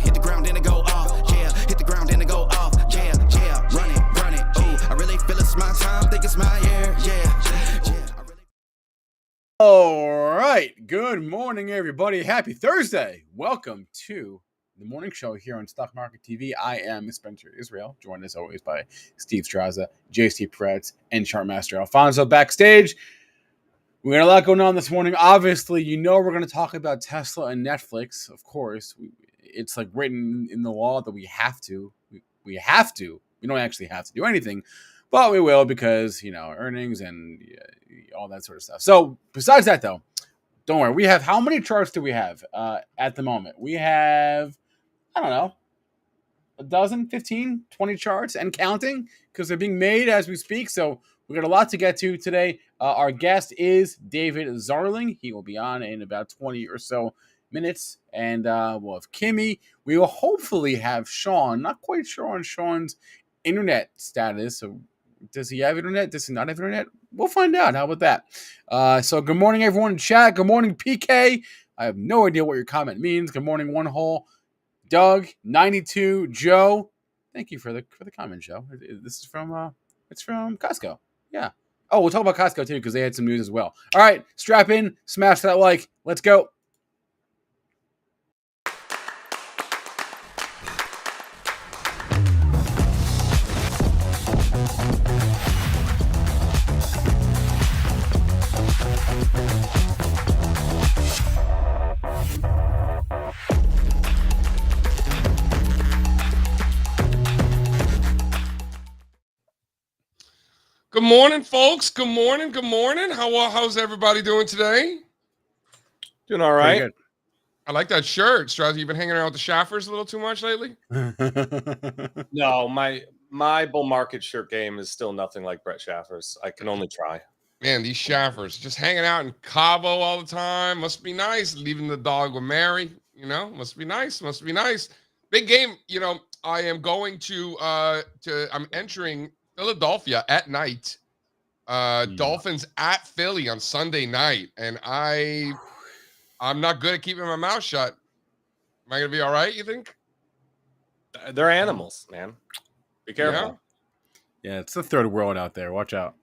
hit the ground and it go off. Yeah, hit the ground and it go off. Yeah, run it. Ooh, I really feel it's my time, think it's my year. Yeah. All right. Good morning, everybody. Happy Thursday. Welcome to the morning show here on Stock Market TV. I am Spencer Israel, joined as always by Steve Strazza, JC Parets, and Chartmaster Alfonso backstage. We got a lot going on this morning. Obviously, you know we're going to talk about Tesla and Netflix. Of course, it's like written in the law that we have to. We have to. We don't actually have to do anything, but we will because, you know, earnings and all that sort of stuff. So besides that, though, don't worry. We have, how many charts do we have at the moment? We have, I don't know, a dozen, 15, 20 charts and counting because they're being made as we speak. So we got a lot to get to today. Our guest is David Zarling. He will be on in about 20 or so minutes. And we'll have Kimmy. We will hopefully have Sean. Not quite sure on Sean's internet status. So does he have internet? Does he not have internet? We'll find out. How about that? So good morning, everyone in chat. Good morning, PK. I have no idea what your comment means. Good morning, One Hole. Doug, 92, Joe. Thank you for the comment, Joe. This is from it's from Costco. Yeah. Oh, we'll talk about Costco too because they had some news as well. All right, strap in, smash that like. Let's go. Good morning, folks. Good morning. How's everybody doing today? Doing all right. I like that shirt, Strazza. You've been hanging around with the Shaffers a little too much lately? No, my bull market shirt game is still nothing like Brett Schaffer's. I can only try. Man, these Shaffers just hanging out in Cabo all the time. Must be nice. Leaving the dog with Mary, you know, must be nice. Big game. You know, I am going to I'm entering Philadelphia at night. Dolphins at Philly on Sunday night, and I'm not good at keeping my mouth shut. Am I gonna be all right, you think? They're animals, man. Be careful. Yeah, it's the third world out there. Watch out.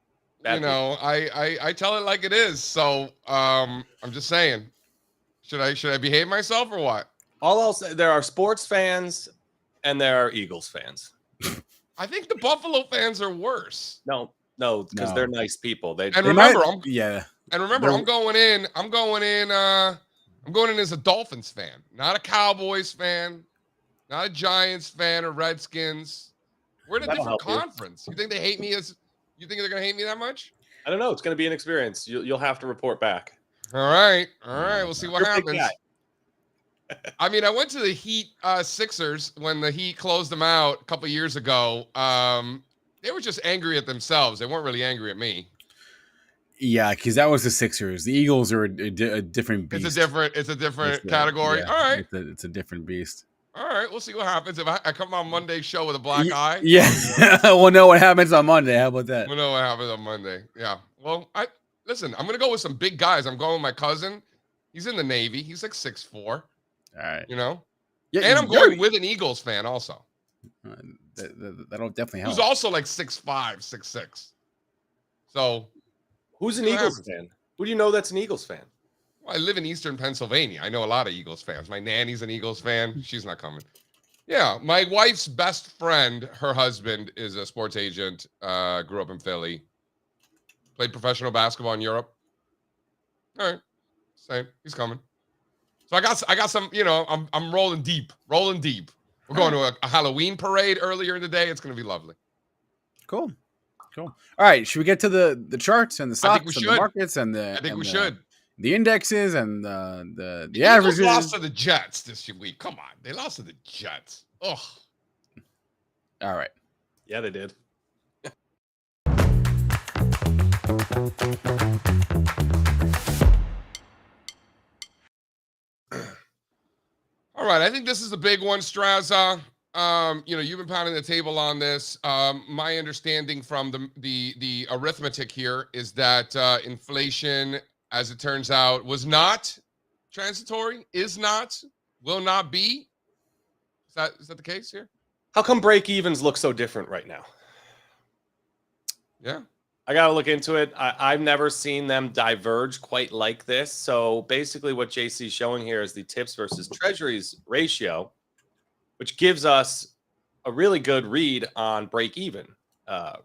You know, I tell it like it is. So I'm just saying. Should I behave myself or what? All I'll say, there are sports fans and there are Eagles fans. I think the Buffalo fans are worse. No, because they're nice people. I'm going in as a Dolphins fan, not a Cowboys fan, not a Giants fan or Redskins. We're in a different conference. You think they hate me you think they're going to hate me that much? I don't know. It's going to be an experience. You'll have to report back. All right. We'll see what happens. I mean, I went to the Heat Sixers when the Heat closed them out a couple of years ago. They were just angry at themselves. They weren't really angry at me. Yeah, because that was the Sixers. The Eagles are a different beast. It's a different category. Yeah, all right. It's a different beast. All right, we'll see what happens. If I come on Monday's show with a black eye. Yeah, we'll know what happens on Monday. How about that? We'll know what happens on Monday. Yeah. Well, listen, I'm going to go with some big guys. I'm going with my cousin. He's in the Navy. He's like 6'4". All right. You know? Yeah, and I'm going with an Eagles fan also. That'll definitely help. Who's also like 6'5", 6'6". So, who's an Eagles fan? Who do you know that's an Eagles fan? Well, I live in Eastern Pennsylvania. I know a lot of Eagles fans. My nanny's an Eagles fan. She's not coming. Yeah, my wife's best friend, her husband is a sports agent. Grew up in Philly. Played professional basketball in Europe. All right, same. He's coming. So I got some. You know, I'm rolling deep. We're going to a Halloween parade earlier in the day. It's going to be lovely. Cool. All right, should we get to the charts and the stocks and the markets and the? I think we should. The indexes and the averages. Eagles lost to the Jets this week. Come on, they lost to the Jets. Ugh. All right. Yeah, they did. All right, I think this is a big one, Strazza. You know, you've been pounding the table on this. My understanding from the arithmetic here is that inflation, as it turns out, was not transitory, is not, will not be. Is that the case here? How come break evens look so different right now? Yeah. I got to look into it. I've never seen them diverge quite like this. So basically what JC is showing here is the tips versus treasuries ratio, which gives us a really good read on break even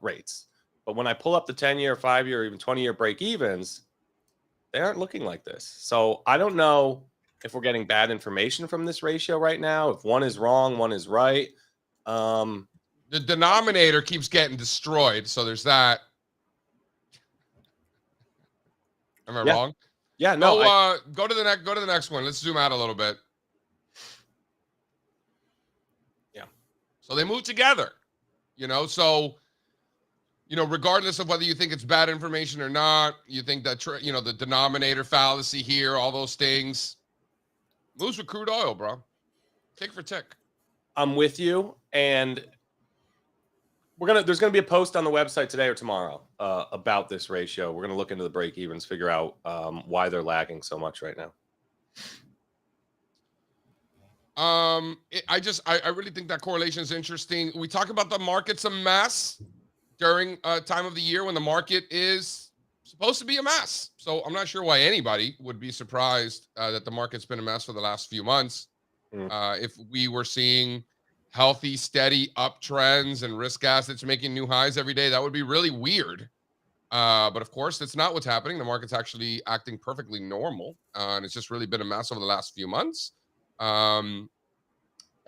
rates. But when I pull up the 10-year, 5-year, or even 20-year break evens, they aren't looking like this. So I don't know if we're getting bad information from this ratio right now. If one is wrong, one is right. The denominator keeps getting destroyed, so there's that. Am I wrong? Yeah, no. Go to the next one. Let's zoom out a little bit. Yeah. So they move together. So regardless of whether you think it's bad information or not, you think that the denominator fallacy here, all those things, moves with crude oil, bro. Tick for tick. I'm with you, and there's gonna be a post on the website today or tomorrow about this ratio. We're gonna look into the break evens, figure out why they're lagging so much right now. I really think that correlation is interesting. We talk about the market's a mess during a time of the year when the market is supposed to be a mess. So I'm not sure why anybody would be surprised that the market's been a mess for the last few months. If we were seeing healthy, steady uptrends and risk assets making new highs every day, that would be really weird. But of course, that's not what's happening. The market's actually acting perfectly normal, and it's just really been a mess over the last few months. And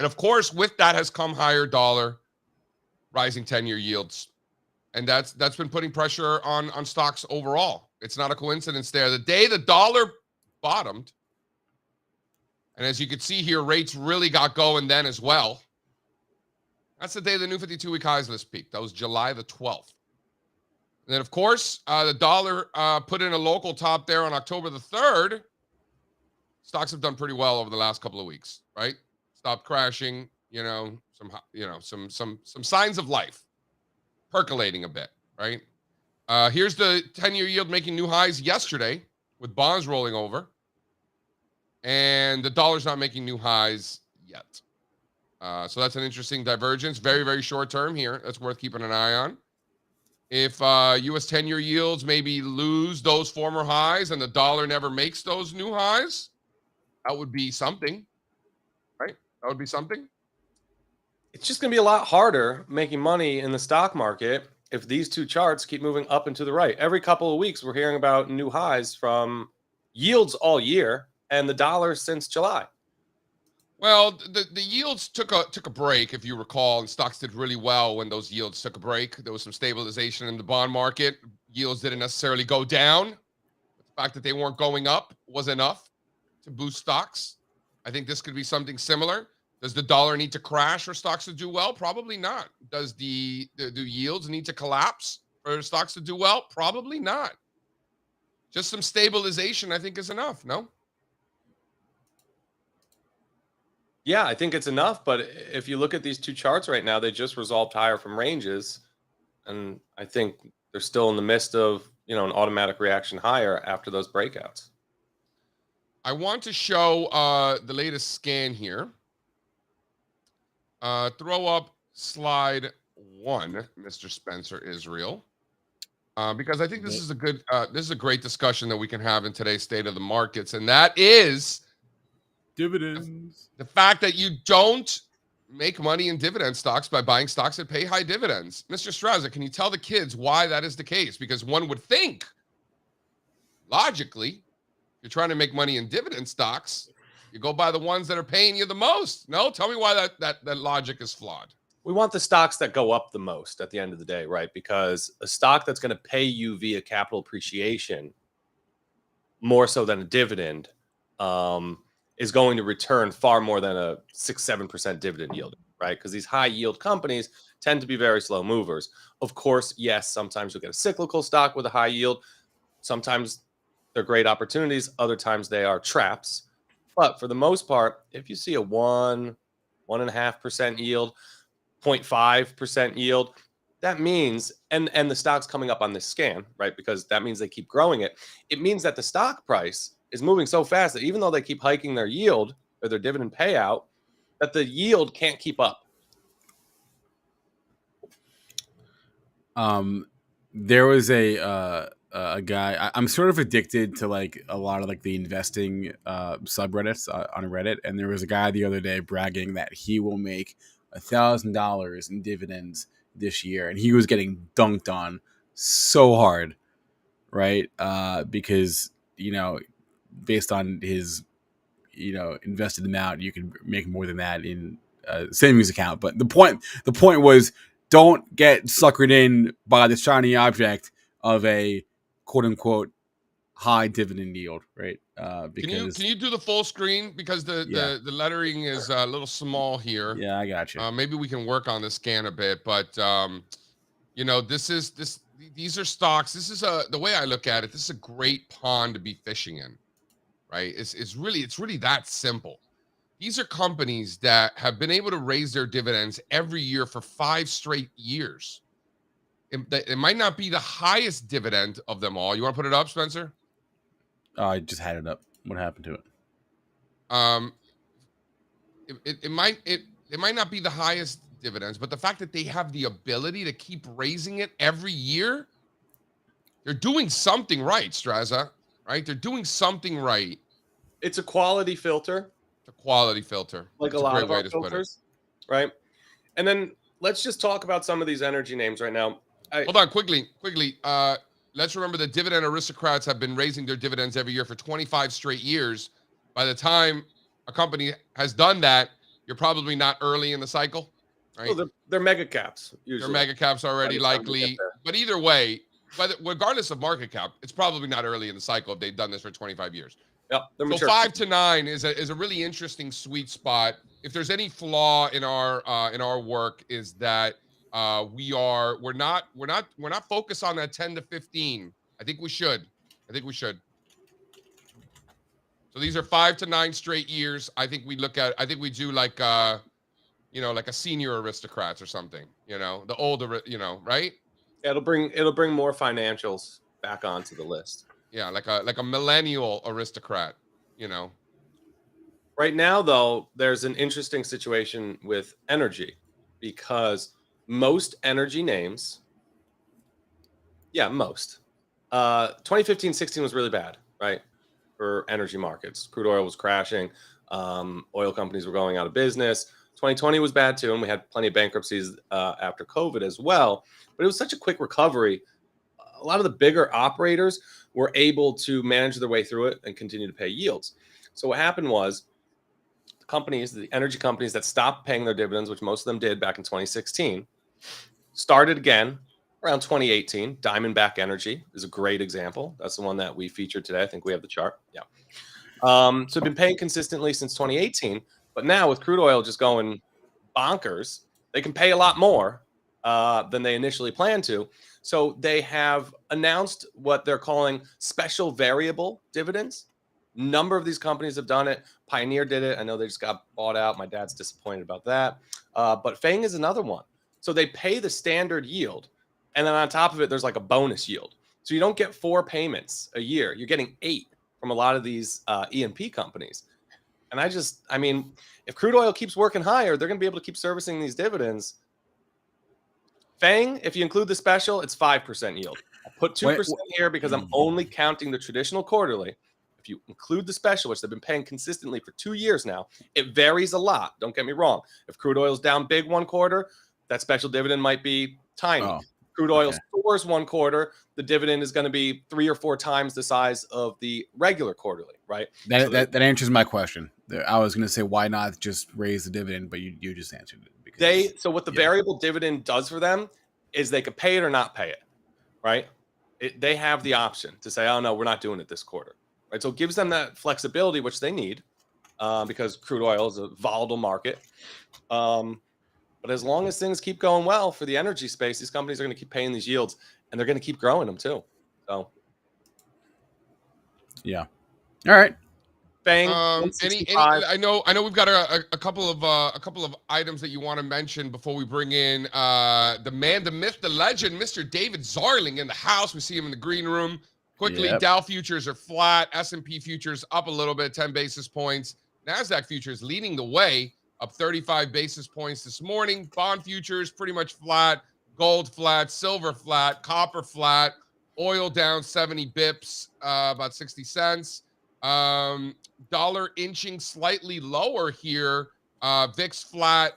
of course, with that has come higher dollar, rising 10-year yields. And that's been putting pressure on stocks overall. It's not a coincidence there. The day the dollar bottomed, and as you can see here, rates really got going then as well. That's the day the new 52-week highs list peaked. That was July the 12th. And then, of course, the dollar put in a local top there on October the 3rd. Stocks have done pretty well over the last couple of weeks, right? Stopped crashing, some signs of life percolating a bit, right? Here's the 10-year yield making new highs yesterday with bonds rolling over. And the dollar's not making new highs yet. So that's an interesting divergence. Very, very short term here. That's worth keeping an eye on. If U.S. 10-year yields maybe lose those former highs and the dollar never makes those new highs, that would be something, right? That would be something. It's just going to be a lot harder making money in the stock market if these two charts keep moving up and to the right. Every couple of weeks, we're hearing about new highs from yields all year and the dollar since July. Well, the yields took a break, if you recall, and stocks did really well when those yields took a break. There was some stabilization in the bond market. Yields didn't necessarily go down. The fact that they weren't going up was enough to boost stocks. I think this could be something similar. Does the dollar need to crash for stocks to do well? Probably not. Does do yields need to collapse for stocks to do well? Probably not. Just some stabilization, I think, is enough, no? Yeah, I think it's enough. But if you look at these two charts right now, they just resolved higher from ranges. And I think they're still in the midst of, an automatic reaction higher after those breakouts. I want to show the latest scan here. Throw up slide 1, Mr. Spencer Israel, because I think this is a great discussion that we can have in today's state of the markets, and that is dividends. The fact that you don't make money in dividend stocks by buying stocks that pay high dividends. Mr. Strazza, can you tell the kids why that is the case? Because one would think, logically, you're trying to make money in dividend stocks, you go buy the ones that are paying you the most. No, tell me why that logic is flawed. We want the stocks that go up the most at the end of the day, right? Because a stock that's going to pay you via capital appreciation more so than a dividend is going to return far more than a 6-7% dividend yield, right? Because these high yield companies tend to be very slow movers. Of course, yes, sometimes you'll get a cyclical stock with a high yield. Sometimes they're great opportunities. Other times they are traps. But for the most part, if you see a 1.5% yield, 0.5% yield, that means, and the stock's coming up on this scan, right? Because that means they keep growing it. It means that the stock price is moving so fast that even though they keep hiking their yield or their dividend payout, that the yield can't keep up. There was a guy. I'm sort of addicted to like a lot of like the investing subreddits on Reddit, and there was a guy the other day bragging that he will make $1,000 in dividends this year, and he was getting dunked on so hard, right? Because based on his invested amount, you can make more than that in a savings account. But the point was, don't get suckered in by the shiny object of a quote unquote high dividend yield, right? Because can you do the full screen, because the lettering is a little small here. Yeah, I got you. Maybe we can work on the scan a bit, but these are stocks. This is the way I look at it. This is a great pond to be fishing in, right? It's really that simple. These are companies that have been able to raise their dividends every year for 5 straight years. It might not be the highest dividend of them all. You want to put it up, Spencer? I just had it up. What happened to it? It might not be the highest dividends, but the fact that they have the ability to keep raising it every year, they're doing something right, Strazza, right? They're doing something right. It's a quality filter. A quality filter. Like That's a lot of our way to put it. filters, right? And then let's just talk about some of these energy names right now. Hold on, quickly. Let's remember that dividend aristocrats have been raising their dividends every year for 25 straight years. By the time a company has done that, you're probably not early in the cycle, right? Well, they're mega caps usually. They're mega caps already, likely. But either way, regardless of market cap, it's probably not early in the cycle if they've done this for 25 years. Yep, so 5 to 9 is a really interesting sweet spot. If there's any flaw in our work, is that we're not focused on that 10 to 15. I think we should. So these are 5 to 9 straight years. I think we do like like a senior aristocrats or something. The older, right? It'll bring more financials back onto the list. Yeah, like a millennial aristocrat, Right now, though, there's an interesting situation with energy, because most energy names, most 2015-16 was really bad, right, for energy markets. Crude oil was crashing. Oil companies were going out of business. 2020 was bad too, and we had plenty of bankruptcies after COVID as well. But it was such a quick recovery. A lot of the bigger operators were able to manage their way through it and continue to pay yields. So what happened was the energy companies that stopped paying their dividends, which most of them did back in 2016, started again around 2018. Diamondback Energy is a great example. That's the one that we featured today. I think we have the chart. Yeah. So been paying consistently since 2018, but now with crude oil just going bonkers, they can pay a lot more than they initially planned to. So they have announced what they're calling special variable dividends. Number of these companies have done it. Pioneer did it. I know they just got bought out. My dad's disappointed about that. But Fang is another one. So they pay the standard yield, and then on top of it, there's like a bonus yield. So you don't get 4 payments a year. You're getting 8 from a lot of these E&P companies. And I mean, if crude oil keeps working higher, they're going to be able to keep servicing these dividends. Fang, if you include the special, it's 5% yield. I put 2% here because I'm only counting the traditional quarterly. If you include the special, which they've been paying consistently for 2 years now, it varies a lot. Don't get me wrong. If crude oil's down big one quarter, that special dividend might be tiny. Crude oil soars one quarter, the dividend is going to be 3 or 4 times the size of the regular quarterly, right? That answers my question. I was going to say, why not just raise the dividend, but you just answered it. So what the variable dividend does for them is they could pay it or not pay it, right? They have the option to say, oh, no, we're not doing it this quarter, right? So it gives them that flexibility, which they need because crude oil is a volatile market. But as long as things keep going well for the energy space, these companies are going to keep paying these yields, and they're going to keep growing them too. So, yeah. All right. Bang. I know we've got a couple of items that you want to mention before we bring in the man, the myth, the legend, Mr. David Zarling in the house. We see him in the green room. Quickly, Dow futures are flat. S&P futures up a little bit, 10 basis points. NASDAQ futures leading the way. up 35 basis points this morning. Bond futures pretty much flat, gold flat, silver flat, copper flat, oil down 70 bips, about 60 cents. Dollar inching slightly lower here. VIX flat,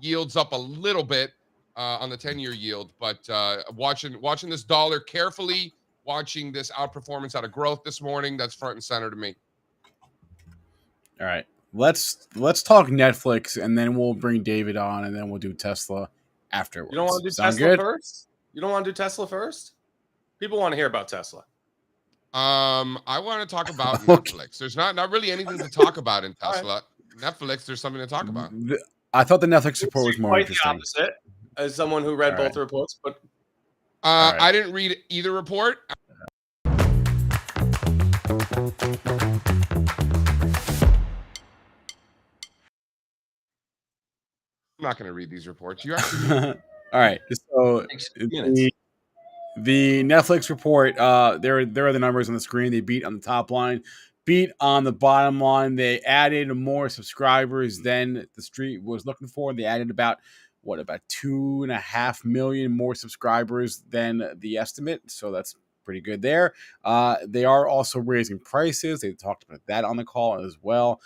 yields up a little bit on the 10-year yield, but watching this dollar carefully, watching this outperformance out of growth this morning. That's front and center to me. All right. Let's talk Netflix, and then we'll bring David on, and then we'll do Tesla afterwards. You don't want to do Sound Tesla good? first? You don't want to do Tesla first? People want to hear about Tesla. I want to talk about Okay. Netflix. There's not really anything to talk about in All right. Tesla. Netflix, there's something to talk about. I thought the Netflix report was more Quite interesting. the opposite, as someone who read All both right. the reports. But right. I didn't read either report. I'm not going to read these reports. You actually All right. So the Netflix report, there are the numbers on the screen. They beat on the top line, beat on the bottom line. They added more subscribers than the street was looking for. They added about 2.5 million more subscribers than the estimate. So that's pretty good there. They are also raising prices. They talked about that on the call as well.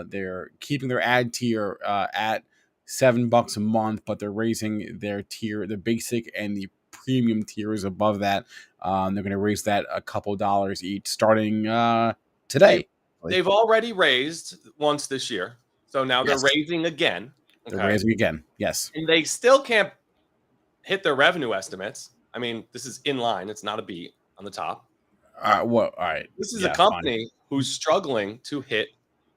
They're keeping their ad tier at $7 a month, but they're raising their tier, the basic and the premium tiers above that. They're going to raise that a couple dollars each starting today. They've already raised once this year, so now they're Yes. raising again. They're raising again. Yes. And they still can't hit their revenue estimates. I mean, this is in line. It's not a beat on the top. All right. This is a company who's struggling to hit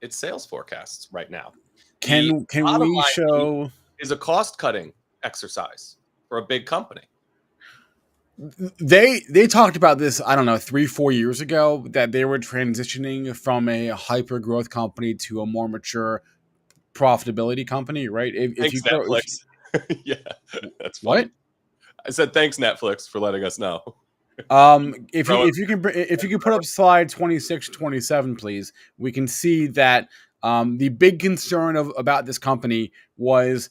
its sales forecasts right now. Can we show is a cost-cutting exercise for a big company. They talked about this, I don't know, 3-4 years ago, that they were transitioning from a hyper growth company to a more mature profitability company, right? Thanks, Netflix. Yeah, that's funny. What? I said thanks, Netflix, for letting us know. If you can put up slide 26, 27, please, we can see that the big concern about this company was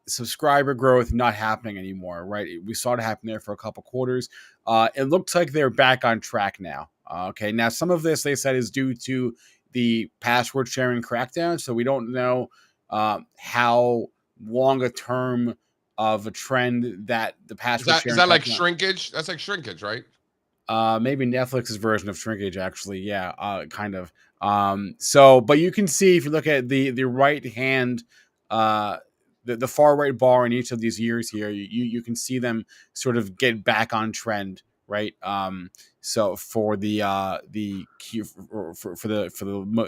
subscriber growth not happening anymore, right? We saw it happen there for a couple quarters. It looks like they're back on track now. Okay, now some of this they said is due to the password sharing crackdown, so we don't know how long a term of a trend that the password sharing is that like shrinkage? That's like shrinkage, right? Maybe Netflix's version of shrinkage, actually. Yeah, kind of. So, but you can see if you look at the right hand, the far right bar in each of these years here, you can see them sort of get back on trend, right? So for the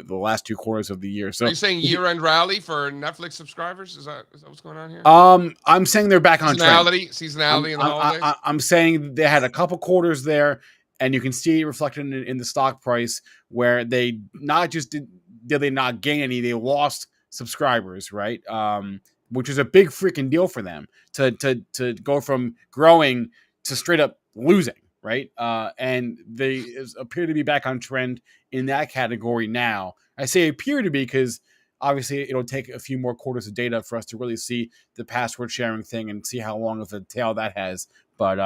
last 2 quarters of the year. So are you saying year-end rally for Netflix subscribers? Is that what's going on here? I'm saying they're back on trend. Seasonality in the holidays. I'm saying they had a couple quarters there, and you can see it reflected in the stock price where they not just did they not gain any, they lost subscribers, right? Which is a big freaking deal for them to go from growing to straight up losing, right? And they appear to be back on trend in that category now. I say appear to be because obviously it'll take a few more quarters of data for us to really see the password sharing thing and see how long of a tail that has. But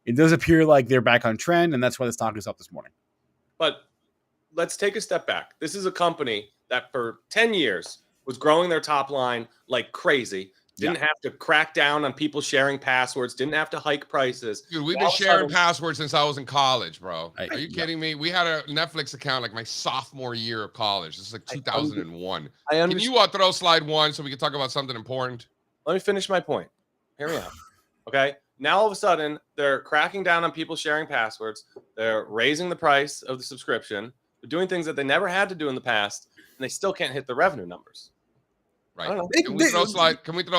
it does appear like they're back on trend, and that's why the stock is up this morning. But let's take a step back. This is a company that for 10 years was growing their top line like crazy. Didn't have to crack down on people sharing passwords. Didn't have to hike prices. Dude, we've been sharing passwords since I was in college, bro. Are you kidding me? We had a Netflix account like my sophomore year of college. This is like 2001. Can you throw slide 1 so we can talk about something important? Let me finish my point. Hear me out. Okay. Now all of a sudden they're cracking down on people sharing passwords. They're raising the price of the subscription. They're doing things that they never had to do in the past, and they still can't hit the revenue numbers. Right. Can we throw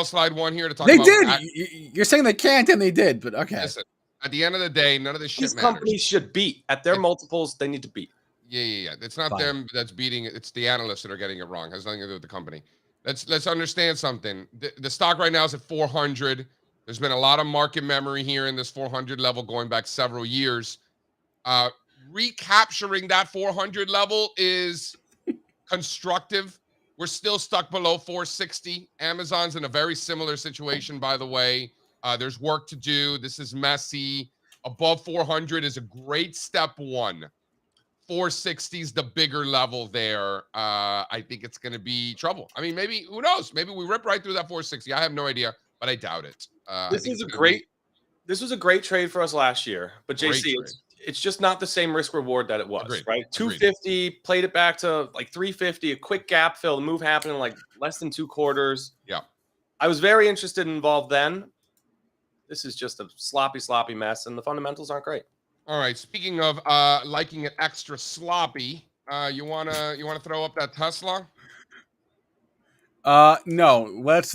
slide 1 here to talk about? They did. You're saying they can't, and they did, but okay. Listen, at the end of the day, none of this shit These matters. companies should beat at their multiples. They need to beat. Yeah. It's not them that's beating it. It's the analysts that are getting it wrong. It has nothing to do with the company. Let's understand something. The stock right now is at 400. There's been a lot of market memory here in this 400 level going back several years. Recapturing that 400 level is constructive We're still stuck below 460. Amazon's in a very similar situation, by the way. There's work to do. This is messy. Above 400 is a great step one. 460 is the bigger level there. I think it's going to be trouble. I mean, maybe, who knows? Maybe we rip right through that 460. I have no idea, but I doubt it. This was a great trade for us last year, but JC, it's just not the same risk reward that it was. Agreed. Right? 250, played it back to like 350, a quick gap fill. The move happened in like less than 2 quarters. Yeah, I was very interested and involved then. This is just a sloppy mess, and the fundamentals aren't great. All right. Speaking of liking it extra sloppy, you wanna throw up that Tesla? No. Let's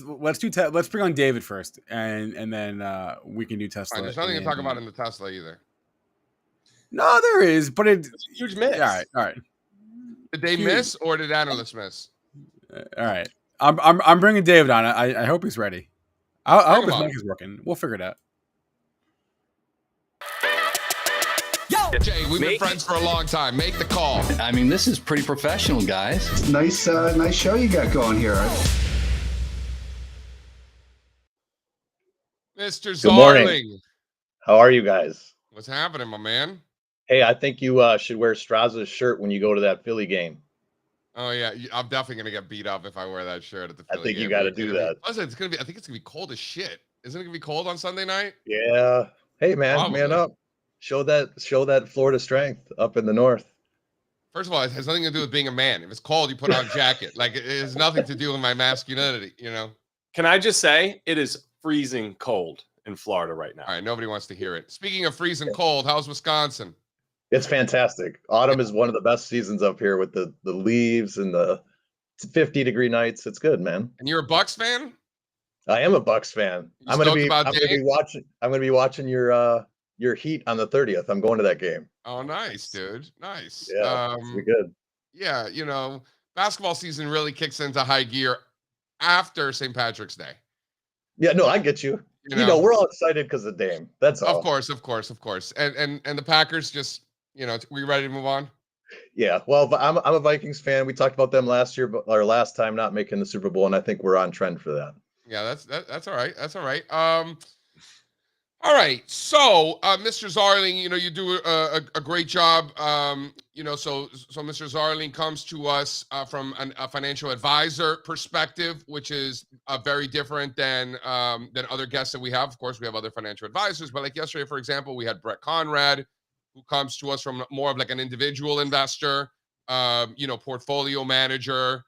bring on David first, and then we can do Tesla. Fine, there's nothing to talk about in the Tesla either. No, there is, but it's a huge miss. All right. Did they miss or did analysts miss? All right. I'm bringing David on. I hope he's ready. I hope his mic is working. We'll figure it out. Jay, we've been friends for a long time. Make the call. I mean, this is pretty professional, guys. Nice show you got going here. Mr. Zarling. Good morning. How are you guys? What's happening, my man? Hey, I think you should wear Strazza's shirt when you go to that Philly game. Oh yeah, I'm definitely gonna get beat up if I wear that shirt at the Philly I think game. You got to do that. Listen, I think it's gonna be cold as shit. Isn't it gonna be cold on Sunday night? Yeah. Hey, man, Probably. Man up. Show that Florida strength up in the north. First of all, it has nothing to do with being a man. If it's cold, you put on a jacket. Like, it has nothing to do with my masculinity, you know? Can I just say, it is freezing cold in Florida right now. All right, nobody wants to hear it. Speaking of freezing cold, how's Wisconsin? It's fantastic. Autumn is one of the best seasons up here with the leaves and the 50-degree nights. It's good, man. And you're a Bucks fan? I am a Bucks fan. I'm gonna be watching your Heat on the 30th. I'm going to that game. Oh, nice, dude. Nice. Yeah, it's be good. Yeah, basketball season really kicks into high gear after St. Patrick's Day. Yeah, no, I get you. We're all excited because of Dame. That's all. Of course. And the Packers just, we ready to move on? Yeah, well, I'm a Vikings fan. We talked about them last time not making the Super Bowl, and I think we're on trend for that. Yeah, that's all right. That's all right. All right. So, Mr. Zarling, you do a great job. So Mr. Zarling comes to us from a financial advisor perspective, which is very different than other guests that we have. Of course, we have other financial advisors, but like yesterday, for example, we had Brett Conrad, who comes to us from more of like an individual investor, portfolio manager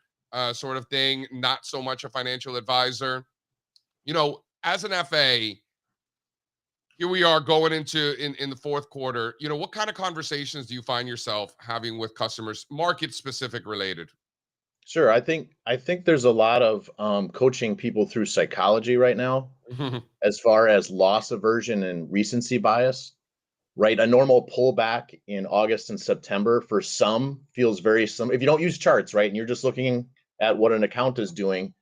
sort of thing, not so much a financial advisor. As an FA, here we are going into in the fourth quarter. What kind of conversations do you find yourself having with customers, market specific related? Sure. I think there's a lot of coaching people through psychology right now, as far as loss aversion and recency bias. Right, a normal pullback in August and September for some feels very similar. If you don't use charts, right, and you're just looking at what an account is doing,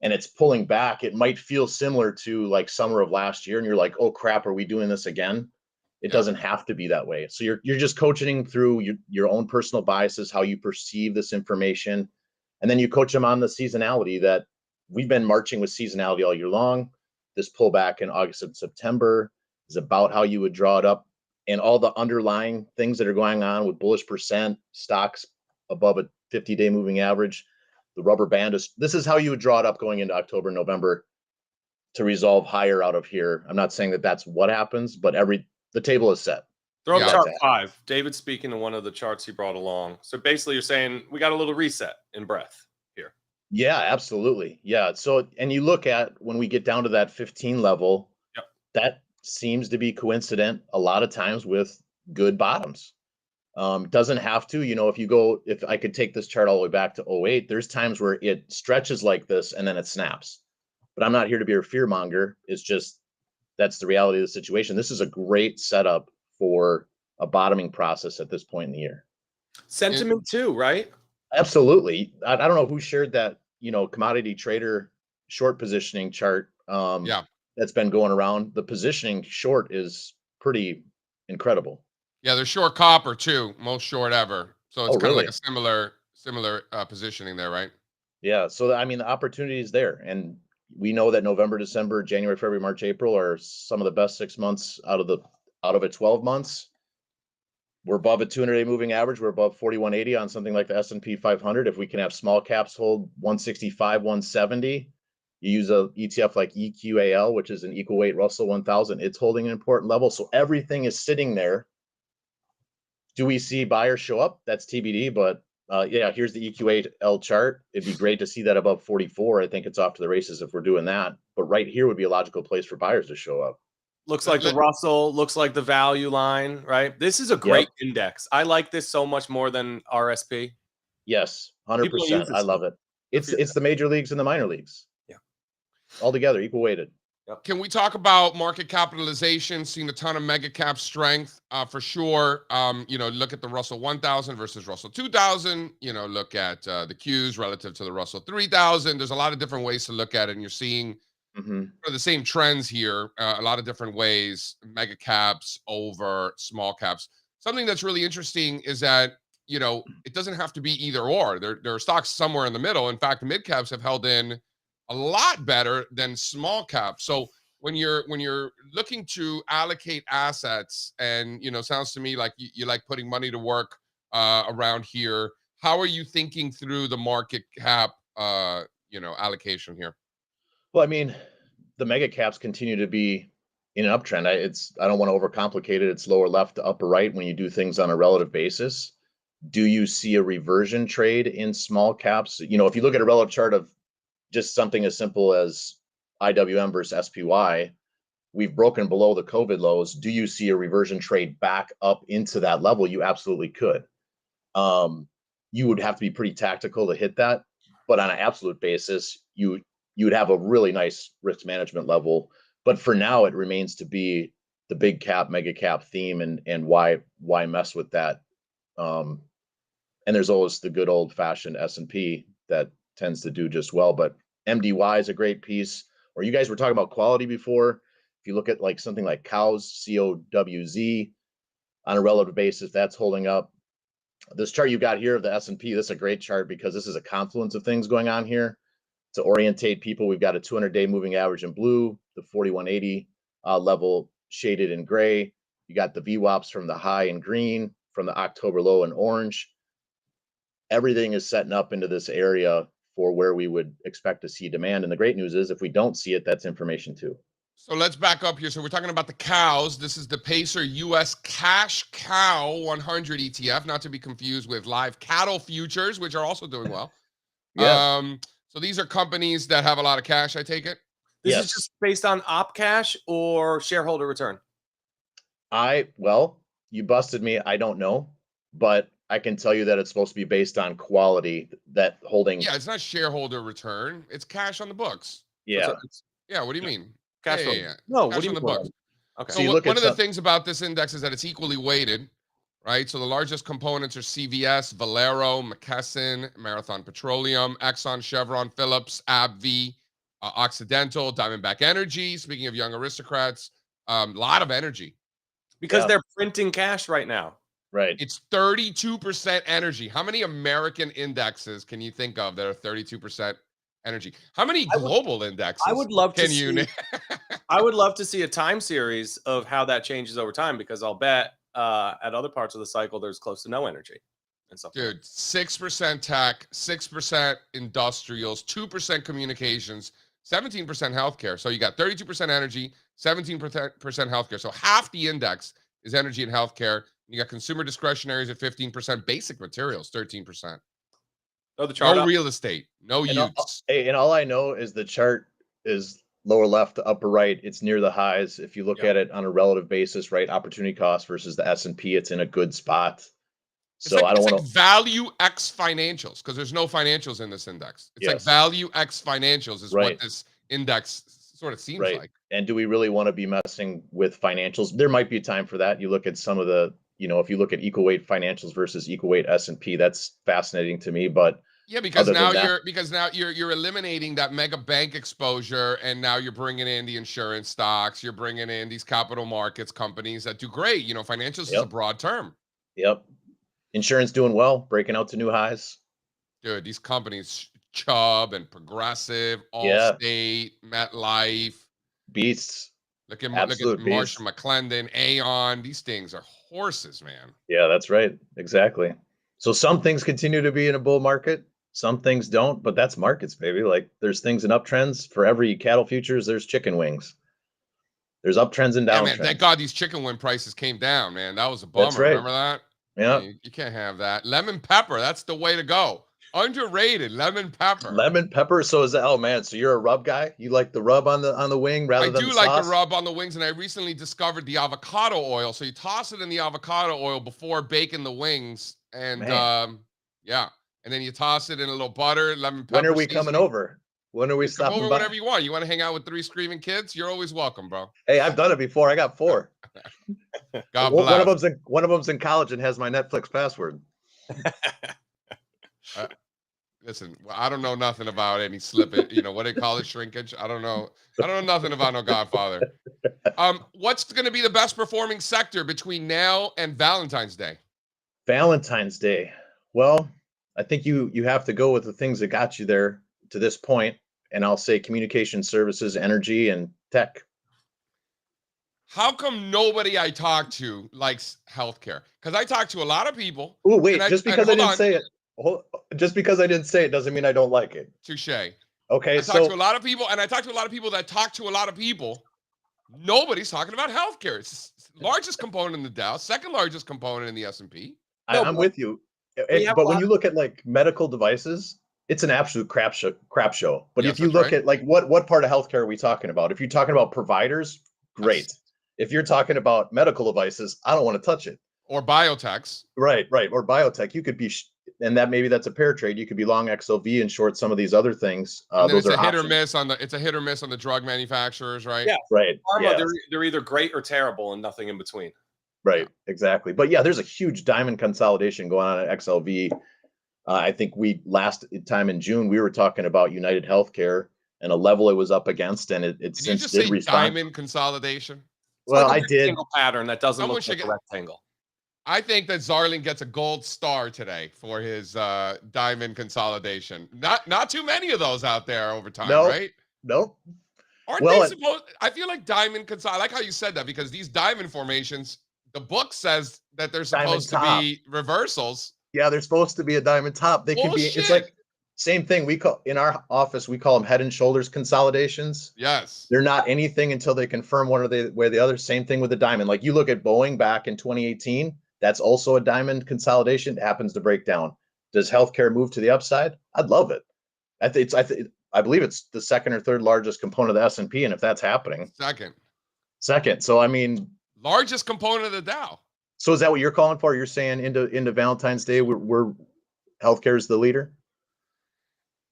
and it's pulling back, it might feel similar to like summer of last year, and you're like, oh crap, are we doing this again? It doesn't have to be that way. So you're just coaching through your own personal biases, how you perceive this information, and then you coach them on the seasonality that we've been marching with seasonality all year long. This pullback in August and September is about how you would draw it up, and all the underlying things that are going on with bullish percent, stocks above a 50-day moving average. The rubber band this is how you would draw it up going into October, November to resolve higher out of here. I'm not saying that that's what happens, but the table is set. Throw up chart 5. David's speaking to one of the charts he brought along. So basically you're saying we got a little reset in breadth here. Yeah, absolutely. Yeah. So, and you look at when we get down to that 15 level, that seems to be coincident a lot of times with good bottoms. Doesn't have to, if I could take this chart all the way back to 08, there's times where it stretches like this and then it snaps. But I'm not here to be a fear monger. It's just, that's the reality of the situation. This is a great setup for a bottoming process at this point in the year. Sentiment too, right? Absolutely. I don't know who shared that, commodity trader short positioning chart. That's been going around. The positioning short is pretty incredible. Yeah, they're short copper too, most short ever. So it's kind of really? like a similar positioning there, right? Yeah. So I mean, the opportunity is there, and we know that November, December, January, February, March, April are some of the best 6 months out of a 12 months. We're above a 200-day moving average. We're above 4180 on something like the S&P 500. If we can have small caps hold 165, 170, you use a ETF like EQAL, which is an equal weight Russell 1000. It's holding an important level. So everything is sitting there. Do we see buyers show up? That's TBD. But yeah, here's the EQAL chart. It'd be great to see that above 44. I think it's off to the races if we're doing that. But right here would be a logical place for buyers to show up. Looks like the Russell, looks like the value line, right? This is a great index. I like this so much more than RSP. Yes, People don't use 100%. this I love stuff. it. It's the major leagues and the minor leagues. Yeah. All together, equal weighted. Can we talk about market capitalization? Seen a ton of mega cap strength for sure. Look at the Russell 1000 versus Russell 2000. Look at the Qs relative to the Russell 3000. There's a lot of different ways to look at it, and you're seeing the same trends here. A lot of different ways: mega caps over small caps. Something that's really interesting is that it doesn't have to be either or. There are stocks somewhere in the middle. In fact, mid caps have held in a lot better than small caps. So when you're looking to allocate assets, and sounds to me like you like putting money to work around here, how are you thinking through the market cap allocation here? Well, I mean, the mega caps continue to be in an uptrend. I don't want to overcomplicate it. It's lower left to upper right when you do things on a relative basis. Do you see a reversion trade in small caps? If you look at a relative chart of just something as simple as IWM versus SPY, we've broken below the COVID lows. Do you see a reversion trade back up into that level? You absolutely could. You would have to be pretty tactical to hit that, but on an absolute basis, you would have a really nice risk management level. But for now, it remains to be the big cap, mega cap theme, and why mess with that? And there's always the good old fashioned S&P that tends to do just well. But MDY is a great piece. Or you guys were talking about quality before. If you look at like something like COWS, COWZ, on a relative basis, that's holding up. This chart you got here of the S&P, this is a great chart because this is a confluence of things going on here. To orientate people, we've got a 200-day moving average in blue, the 4180 level shaded in gray. You got the VWAPs from the high in green, from the October low in orange. Everything is setting up into this area for where we would expect to see demand. And the great news is if we don't see it, that's information too. So let's back up here. So we're talking about the cows. This is the Pacer US Cash Cow 100 ETF, not to be confused with live cattle futures, which are also doing well. Yeah. So these are companies that have a lot of cash, I take it? This is just based on op cash or shareholder return? Well, you busted me. I don't know, but I can tell you that it's supposed to be based on quality, that holding. Yeah, it's not shareholder return. It's cash on the books. Yeah. Yeah, what do you mean? Cash flow. Yeah. No, Cash what do you on the mean? books. Okay. So one of the things about this index is that it's equally weighted, right? So the largest components are CVS, Valero, McKesson, Marathon Petroleum, Exxon, Chevron, Phillips, AbbVie, Occidental, Diamondback Energy. Speaking of young aristocrats, a lot of energy. Because they're printing cash right now. Right. It's 32% energy. How many American indexes can you think of that are 32% energy? How many global indexes? I would love to I would love to see a time series of how that changes over time, because I'll bet at other parts of the cycle there's close to no energy and stuff. Dude, 6% tech, 6% industrials, 2% communications, 17% healthcare. So you got 32% energy, 17% healthcare. So half the index is energy and healthcare. You got consumer discretionaries at 15%, basic materials 13%. Oh, the chart. No real estate, no use. And all I know is the chart is lower left to upper right. It's near the highs. If you look at it on a relative basis, right, opportunity cost versus the S&P, it's in a good spot. So I don't want to value X financials, because there's no financials in this index. It's like value X financials is what this index sort of seems like. And do we really want to be messing with financials? There might be a time for that. You look at some of the, if you look at equal weight financials versus equal weight S&P, that's fascinating to me. But yeah, because now you're eliminating that mega bank exposure, and now you're bringing in the insurance stocks. You're bringing in these capital markets companies that do great. Financials is a broad term. Yep. Insurance doing well, breaking out to new highs. Dude, these companies Chubb and Progressive, Yeah. Allstate, MetLife. Beasts. Look at Absolute Marshall beast. McClendon, Aon. These things are horses, man. Yeah, that's right. Exactly. So some things continue to be in a bull market, some things don't, but that's markets, baby. Like there's things in uptrends. For every cattle futures, there's chicken wings. There's uptrends and Yeah, man. Thank downtrends. God these chicken wing prices came down, man. That was a bummer. That's right. Remember that? Yeah. You can't have that. Lemon pepper, that's the way to go. Underrated lemon pepper. Lemon pepper. So is that, oh man, so you're a rub guy? You like the rub on the wing rather I than do the like the sauce? rub on the wings, and I recently discovered the avocado oil. So you toss it in the avocado oil before baking the wings, and yeah, and then you toss it in a little butter, lemon pepper. When are we coming over? When are we Come stopping over by? whenever you want. You want to hang out with 3 screaming kids? You're always welcome, bro. Hey, I've done it before. I got 4. God One bless. of them's in college and has my Netflix password. Listen, I don't know nothing about any slippage. You know what they call it, shrinkage. I don't know nothing about no Godfather. What's going to be the best performing sector between now and Valentine's Day? Valentine's Day. Well, I think you have to go with the things that got you there to this point, and I'll say communication services, energy, and tech. How come nobody I talk to likes healthcare? Because I talk to a lot of people. Oh, wait, and just because I hold didn't on. say it. Just because I didn't say it doesn't mean I don't like it. Touche. Okay, I talk to a lot of people, and I talk to a lot of people that talk to a lot of people. Nobody's talking about healthcare. It's the largest component in the Dow, second largest component in the S&P. I'm with you. But when you look at like medical devices, it's an absolute crap show. But Yes, if you that's look right. at like what part of healthcare are we talking about? If you're talking about providers, great. Yes. If you're talking about medical devices, I don't want to touch it. Or biotechs. Right. Or biotech, you could be, and that that's a pair trade. You could be long XLV and short some of these other things. And then Those it's are a hit or options. miss on the. It's a hit or miss on the drug manufacturers, right? Yeah. Right. Pharma, Yeah. they're either great or terrible and nothing in between. Right. Exactly. But yeah, there's a huge diamond consolidation going on at XLV. I think last time in June, we were talking about United Healthcare and a level it was up against, and it Did you since just did say respond. diamond consolidation? It's Well, like a I did. rectangle pattern that doesn't Someone look should like a get- rectangle. I think that Zarling gets a gold star today for his diamond consolidation. Not too many of those out there over time, No. right? Nope. Aren't Well, they supposed? I feel like diamond consol. I like how you said that because these diamond formations, the book says that they're Diamond supposed to be reversals. Yeah, they're supposed to be a diamond top. They can be. It's Bullshit. like same thing. We call in our office. We call them head and shoulders consolidations. Yes. They're not anything until they confirm one or the other. Same thing with the diamond. Like you look at Boeing back in 2018. That's also a diamond consolidation. It happens to break down. Does healthcare move to the upside? I'd love it. I believe it's the second or third largest component of the S&P, and if that's happening, second. So I mean, largest component of the Dow. So is that what you're calling for? You're saying into Valentine's Day, we're healthcare is the leader?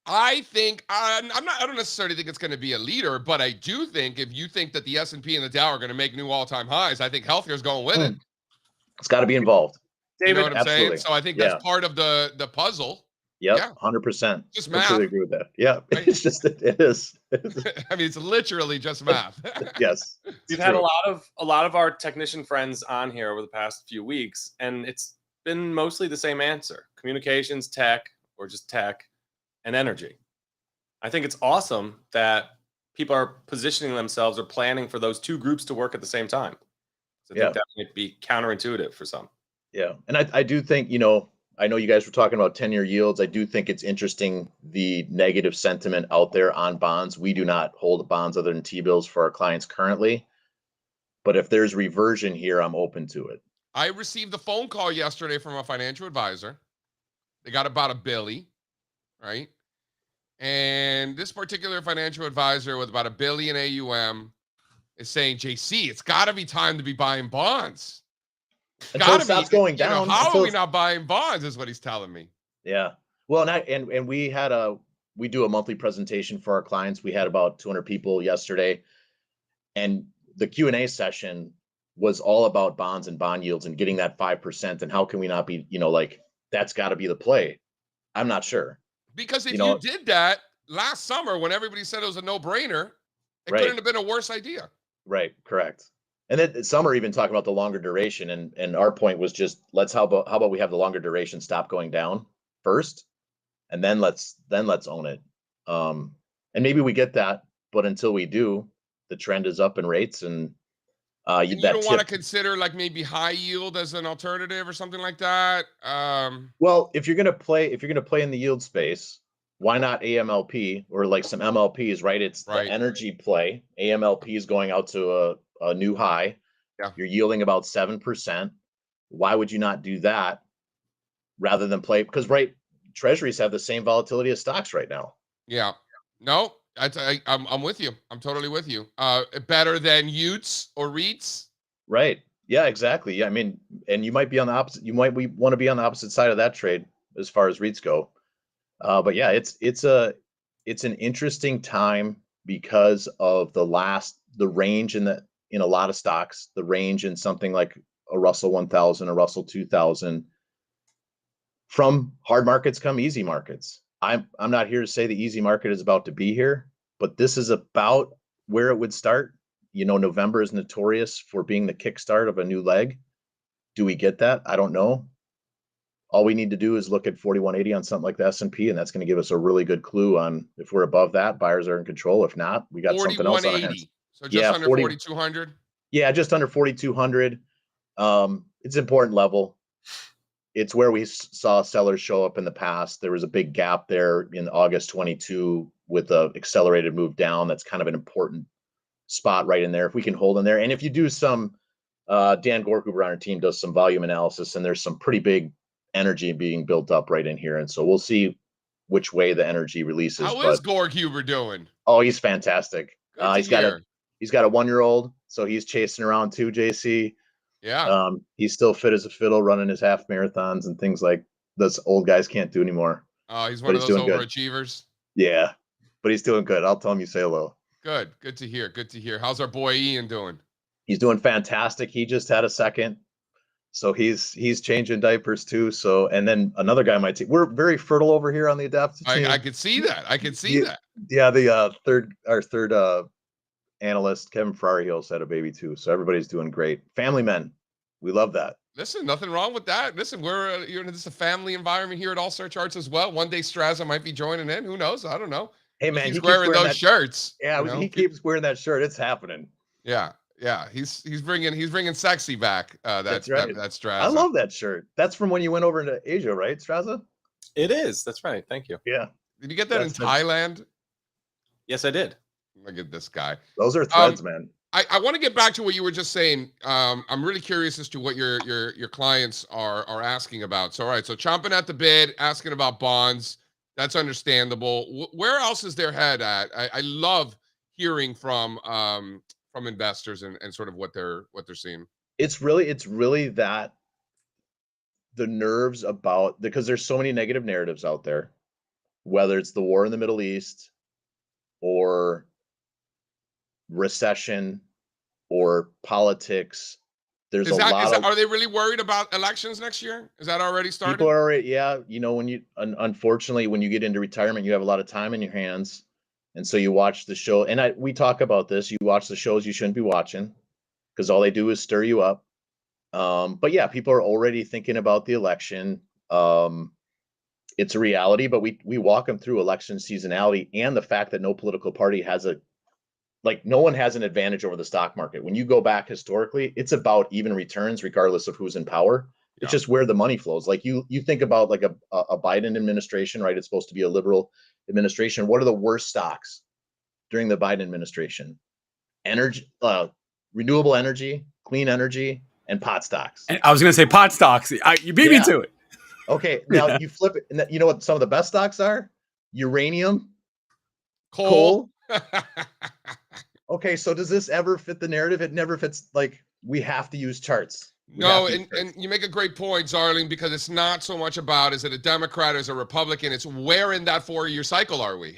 I think I don't necessarily think it's going to be a leader, but I do think if you think that the S&P and the Dow are going to make new all-time highs, I think healthcare is going with it. It's got to be involved. David, you know what I'm absolutely. saying? So I think that's part of the puzzle. Yep, yeah, 100%. Just math. Completely agree with that. Yeah, right? It's just it is. I mean, it's literally just math. Yes, we've had a lot of our technician friends on here over the past few weeks, and it's been mostly the same answer: communications, tech, or just tech, and energy. I think it's awesome that people are positioning themselves or planning for those two groups to work at the same time. So I think that might be counterintuitive for some. Yeah, and I do think, I know you guys were talking about 10-year yields. I do think it's interesting the negative sentiment out there on bonds. We do not hold bonds other than T-bills for our clients currently. But if there's reversion here, I'm open to it. I received a phone call yesterday from a financial advisor. They got about $1 billion, right? And this particular financial advisor with about $1 billion AUM is saying, JC, it's got to be time to be buying bonds. Until it stops going down. How are we not buying bonds is what he's telling me. Yeah. Well, and we do a monthly presentation for our clients. We had about 200 people yesterday, and the Q&A session was all about bonds and bond yields and getting that 5%. And how can we not be, that's got to be the play. I'm not sure. Because if you did that last summer when everybody said it was a no-brainer, it couldn't have been a worse idea. Right. Correct. And then some are even talking about the longer duration. And our point was just how about we have the longer duration stop going down first, and then let's own it. And maybe we get that, but until we do, the trend is up in rates, and And you don't want to consider like maybe high yield as an alternative or something like that. Well, if you're gonna play in the yield space, why not AMLP or like some MLPs, right? It's Right. the energy play. AMLP is going out to a new high. Yeah. You're yielding about 7%. Why would you not do that rather than play? Because treasuries have the same volatility as stocks right now. Yeah. No, I'm with you. I'm totally with you. Better than Utes or REITs. Right. Yeah, exactly. Yeah, I mean, and you might be on the opposite. We want to be on the opposite side of that trade as far as REITs go. But yeah, it's an interesting time because of the range in a lot of stocks, the range in something like a Russell 1000, a Russell 2000. From hard markets come easy markets. I'm not here to say the easy market is about to be here, but this is about where it would start. November is notorious for being the kickstart of a new leg. Do we get that? I don't know. All we need to do is look at 4180 on something like the S&P, and that's going to give us a really good clue on if we're above that, buyers are in control. If not, we got something else on our hands. So just under 4,200. Yeah, just under 4,200. It's an important level. It's where we saw sellers show up in the past. There was a big gap there in August 22 with a accelerated move down. That's kind of an important spot right in there. If we can hold in there, and if you do some, Dan Gorkuber on our team does some volume analysis, and there's some pretty big energy being built up right in here, and so we'll see which way the energy releases. How is Gorkuber doing? Oh, he's fantastic. He's got a 1-year-old, so he's chasing around too, JC. Yeah. He's still fit as a fiddle, running his half marathons and things like those old guys can't do anymore. Oh, he's one of those overachievers. Yeah, but he's doing good. I'll tell him you say hello. Good to hear. Good to hear. How's our boy Ian doing? He's doing fantastic. He just had a second, so he's changing diapers too. So, and then another guy might take. We're very fertile over here on the Adaptiv team. I could see that. Yeah, the third analyst, Kevin Ferrari Hills, had a baby too. So everybody's doing great. Family men. We love that. Listen, nothing wrong with that. Listen, we're this is a family environment here at All Star Charts as well. One day Strazza might be joining in. Who knows? I don't know. Hey man, he's wearing those shirts. Yeah, he keeps wearing that shirt. It's happening. Yeah. He's bringing sexy back. That's right. That's Strazza. I love that shirt. That's from when you went over into Asia, right, Strazza? It is. That's right. Thank you. Yeah. Did you get that in Thailand? Yes, I did. Look at this guy. Those are threads, man. I want to get back to what you were just saying. I'm really curious as to what your clients are asking about. So, all right. So chomping at the bit, asking about bonds. That's understandable. Where else is their head at? I love hearing from investors and sort of what they're seeing. It's really that the nerves about, because there's so many negative narratives out there, whether it's the war in the Middle East or recession or politics. There's are they really worried about elections next year? Is that already started? People are already, yeah. Unfortunately, when you get into retirement, you have a lot of time in your hands. And so you watch the show, and we talk about this. You watch the shows you shouldn't be watching because all they do is stir you up. But yeah, people are already thinking about the election. It's a reality, but we walk them through election seasonality and the fact that no political party has no one has an advantage over the stock market. When you go back historically, it's about even returns regardless of who's in power. It's just where the money flows. Like you think about like a Biden administration, right? It's supposed to be a liberal administration. What are the worst stocks during the Biden administration? Energy, renewable energy, clean energy, and pot stocks. And I was going to say pot stocks. You beat me to it. Okay, now you flip it, and you know what some of the best stocks are? Uranium, coal. Okay, so does this ever fit the narrative? It never fits. Like, we have to use charts. No, and you make a great point, Zarling, because it's not so much about is it a Democrat or is it a Republican? It's where in that 4-year cycle are we?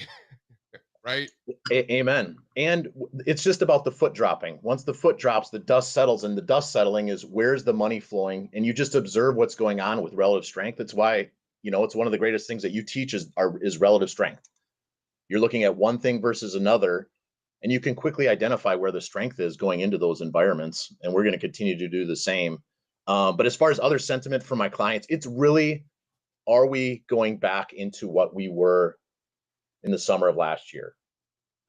Right? Amen. And it's just about the foot dropping. Once the foot drops, the dust settles, and the dust settling is where's the money flowing, and you just observe what's going on with relative strength. That's why, it's one of the greatest things that you teach is relative strength. You're looking at one thing versus another, and you can quickly identify where the strength is going into those environments. And we're going to continue to do the same. But as far as other sentiment from my clients, it's really are we going back into what we were in the summer of last year?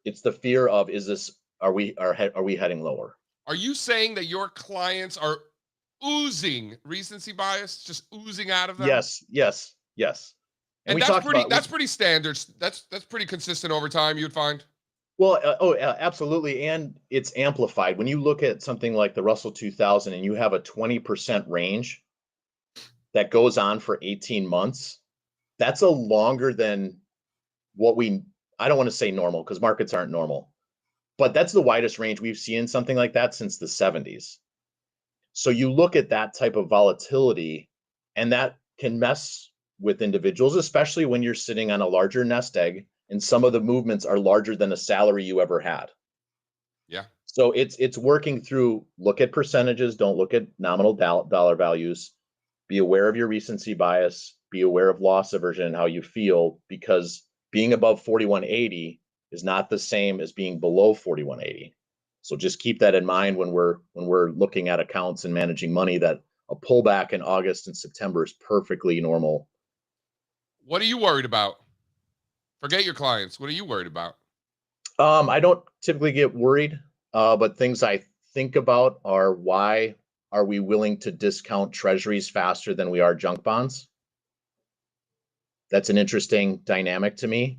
It's the fear of, are we heading lower? Are you saying that your clients are oozing recency bias, just oozing out of them? Yes. And we that's talked pretty. about That's pretty standard. That's pretty consistent over time. You'd find. well, absolutely, and it's amplified when you look at something like the Russell 2000, and you have a 20% range that goes on for 18 months. That's a longer than what I don't want to say normal because markets aren't normal, but that's the widest range we've seen in something like that since the 70s. So you look at that type of volatility, and that can mess with individuals, especially when you're sitting on a larger nest egg and some of the movements are larger than a salary you ever had. Yeah. So it's working through, look at percentages, don't look at nominal dollar values, be aware of your recency bias, be aware of loss aversion and how you feel, because being above 4180 is not the same as being below 4180. So just keep that in mind when we're looking at accounts and managing money, that a pullback in August and September is perfectly normal. What are you worried about? Forget your clients. What are you worried about? I don't typically get worried, but things I think about are, why are we willing to discount treasuries faster than we are junk bonds? That's an interesting dynamic to me.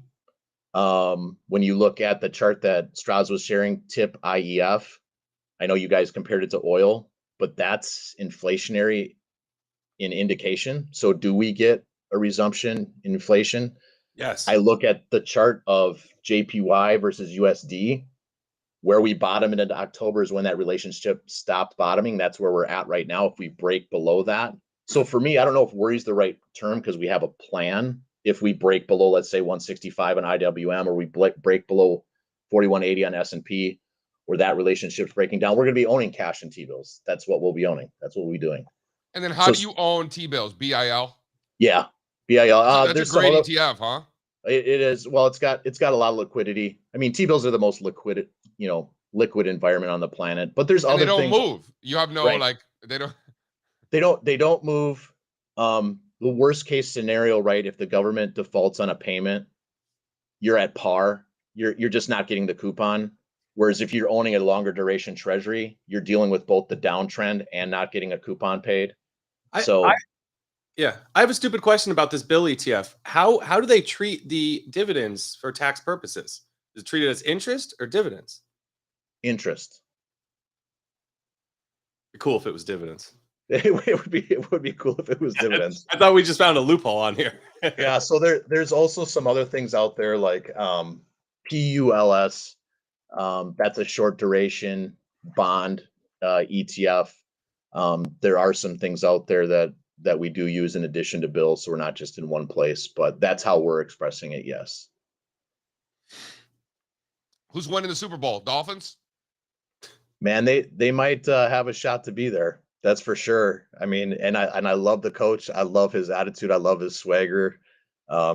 When you look at the chart that Strazza was sharing, tip IEF, I know you guys compared it to oil, but that's inflationary in indication. So do we get a resumption in inflation? Yes. I look at the chart of JPY versus USD. Where we bottomed into October is when that relationship stopped bottoming. That's where we're at right now. If we break below that. So for me, I don't know if worry is the right term, because we have a plan. If we break below, let's say 165 on IWM, or we break below 4180 on S&P, where that relationship's breaking down, we're going to be owning cash and T-bills. That's what we'll be owning. That's what we'll be doing. And then how do you own T-bills? BIL? Yeah. BIL. That's There's a great some ETF, huh? It is. Well, it's got a lot of liquidity. I mean, T-bills are the most liquid environment on the planet, but there's other things. They don't move. You have no, right. they don't move. The worst case scenario, right? If the government defaults on a payment, you're at par. You're just not getting the coupon. Whereas if you're owning a longer duration treasury, you're dealing with both the downtrend and not getting a coupon paid. Yeah, I have a stupid question about this bill ETF. How do they treat the dividends for tax purposes? Is it treated as interest or dividends? Interest. It'd be cool if it was dividends. It would be cool if it was dividends. I thought we just found a loophole on here. Yeah, so there's also some other things out there like PULS. That's a short duration bond ETF. There are some things out there that we do use in addition to bills, so we're not just in one place, but that's how we're expressing it. Yes. Who's winning the Super Bowl? Dolphins? Man, they might have a shot to be there. That's for sure. I mean, and I love the coach. I love his attitude. I love his swagger.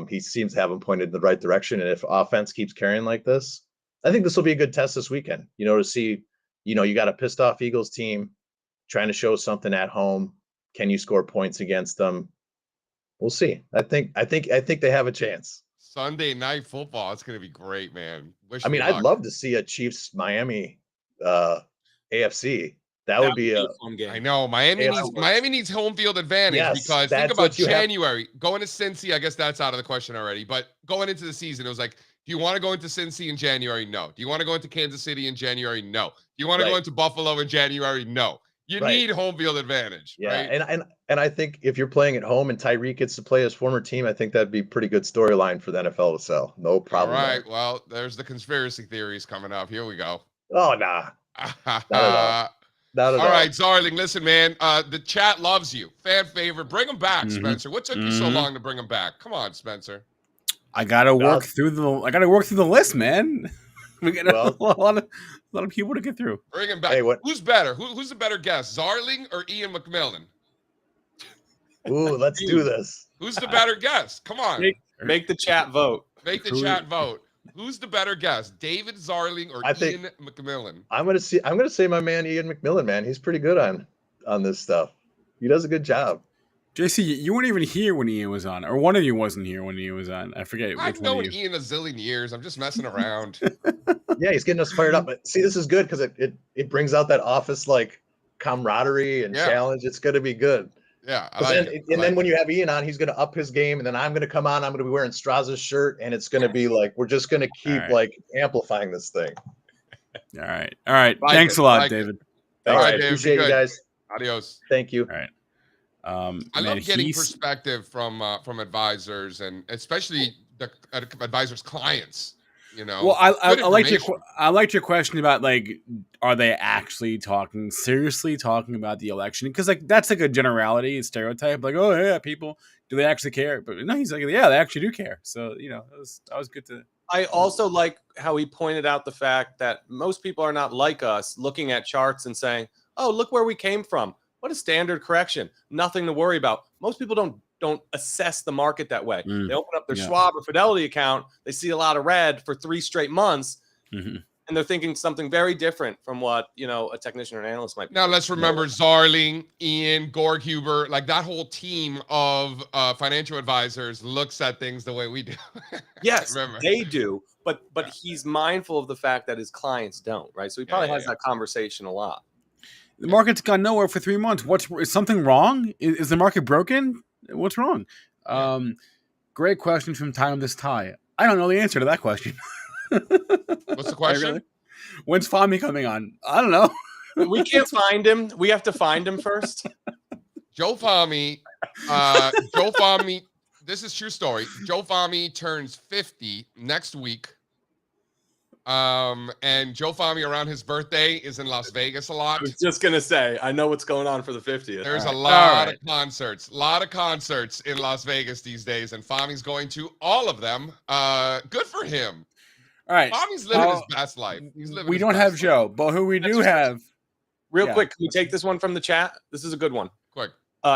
He seems to have him pointed in the right direction. And if offense keeps carrying like this, I think this will be a good test this weekend. To see, you got a pissed off Eagles team trying to show something at home. Can you score points against them? We'll see. I think they have a chance. Sunday Night Football. It's going to be great, man. I'd love to see a Chiefs Miami AFC. That would be a fun game. I know Miami needs home field advantage, because think about January going to Cincy. I guess that's out of the question already. But going into the season, it was like, do you want to go into Cincy in January? No. Do you want to go into Kansas City in January? No. Do you want to go into Buffalo in January? No. You need home field advantage. Yeah, right? and I think if you're playing at home and Tyreek gets to play his former team, I think that'd be a pretty good storyline for the NFL to sell. No problem. All right. Well, there's the conspiracy theories coming up. Here we go. Oh, nah. Not at all. All right, Zarling, listen, man. The chat loves you. Fan favorite. Bring him back, Spencer. What took you so long to bring him back? Come on, Spencer. I gotta work through the list, man. We got a lot of people to get through. Bring him back. Hey, who's better? Who's the better guest, Zarling or Ian McMillan? Ooh, let's do this. Who's the better guest? Come on. Make the chat vote. Make the chat vote. Who's the better guest, David Zarling or Ian McMillan? I'm gonna say my man Ian McMillan, man. He's pretty good on this stuff. He does a good job. JC, you weren't even here when Ian was on, or one of you wasn't here when Ian was on. I forget which I've one known of you. Ian a zillion years. I'm just messing around. Yeah, he's getting us fired up. But see, this is good because it brings out that office like camaraderie and challenge. It's going to be good. Yeah, I like it. And then when you have Ian on, he's going to up his game, and then I'm going to come on. I'm going to be wearing Strazza's shirt, and it's going to be like we're just going to keep like amplifying this thing. All right. Like Thanks a lot, David. Thanks. All right, David, appreciate you guys. Adios. Thank you. All right. I love getting perspective from advisors, and especially the advisors' clients. You know, well, I liked your question about like, are they actually seriously talking about the election? Because like that's like a generality, a stereotype. Like, oh yeah, people, do they actually care? But no, he's like, yeah, they actually do care. So you know, that was good to. I also like how he pointed out the fact that most people are not like us, looking at charts and saying, "Oh, look where we came from. What a standard correction. Nothing to worry about." Most people don't assess the market that way. They open up their Schwab or Fidelity account, they see a lot of red for 3 straight months, and they're thinking something very different from what a technician or an analyst might be. Now let's remember Zarling, Ian, Gorghuber, like that whole team of financial advisors looks at things the way we do. Yes, they do, but he's mindful of the fact that his clients don't, right? So he probably has that conversation a lot. The market's gone nowhere for 3 months. Is something wrong? Is the market broken? What's wrong? Great question from Time This Tie. I don't know the answer to that question. What's the question? Really? When's Fahmy coming on? I don't know. We can't find him. We have to find him first. Joe Fahmy, this is true story. Joe Fahmy turns 50 next week. And Joe Fahmy around his birthday is in Las Vegas a lot. I was just gonna say, I know what's going on for the 50th. There's a lot of concerts in Las Vegas these days, and Fahmy's going to all of them. Good for him. All right, Fahmy's living his best life. We don't have Joe, but who we do have. Real quick, can we take this one from the chat? This is a good one. Quick.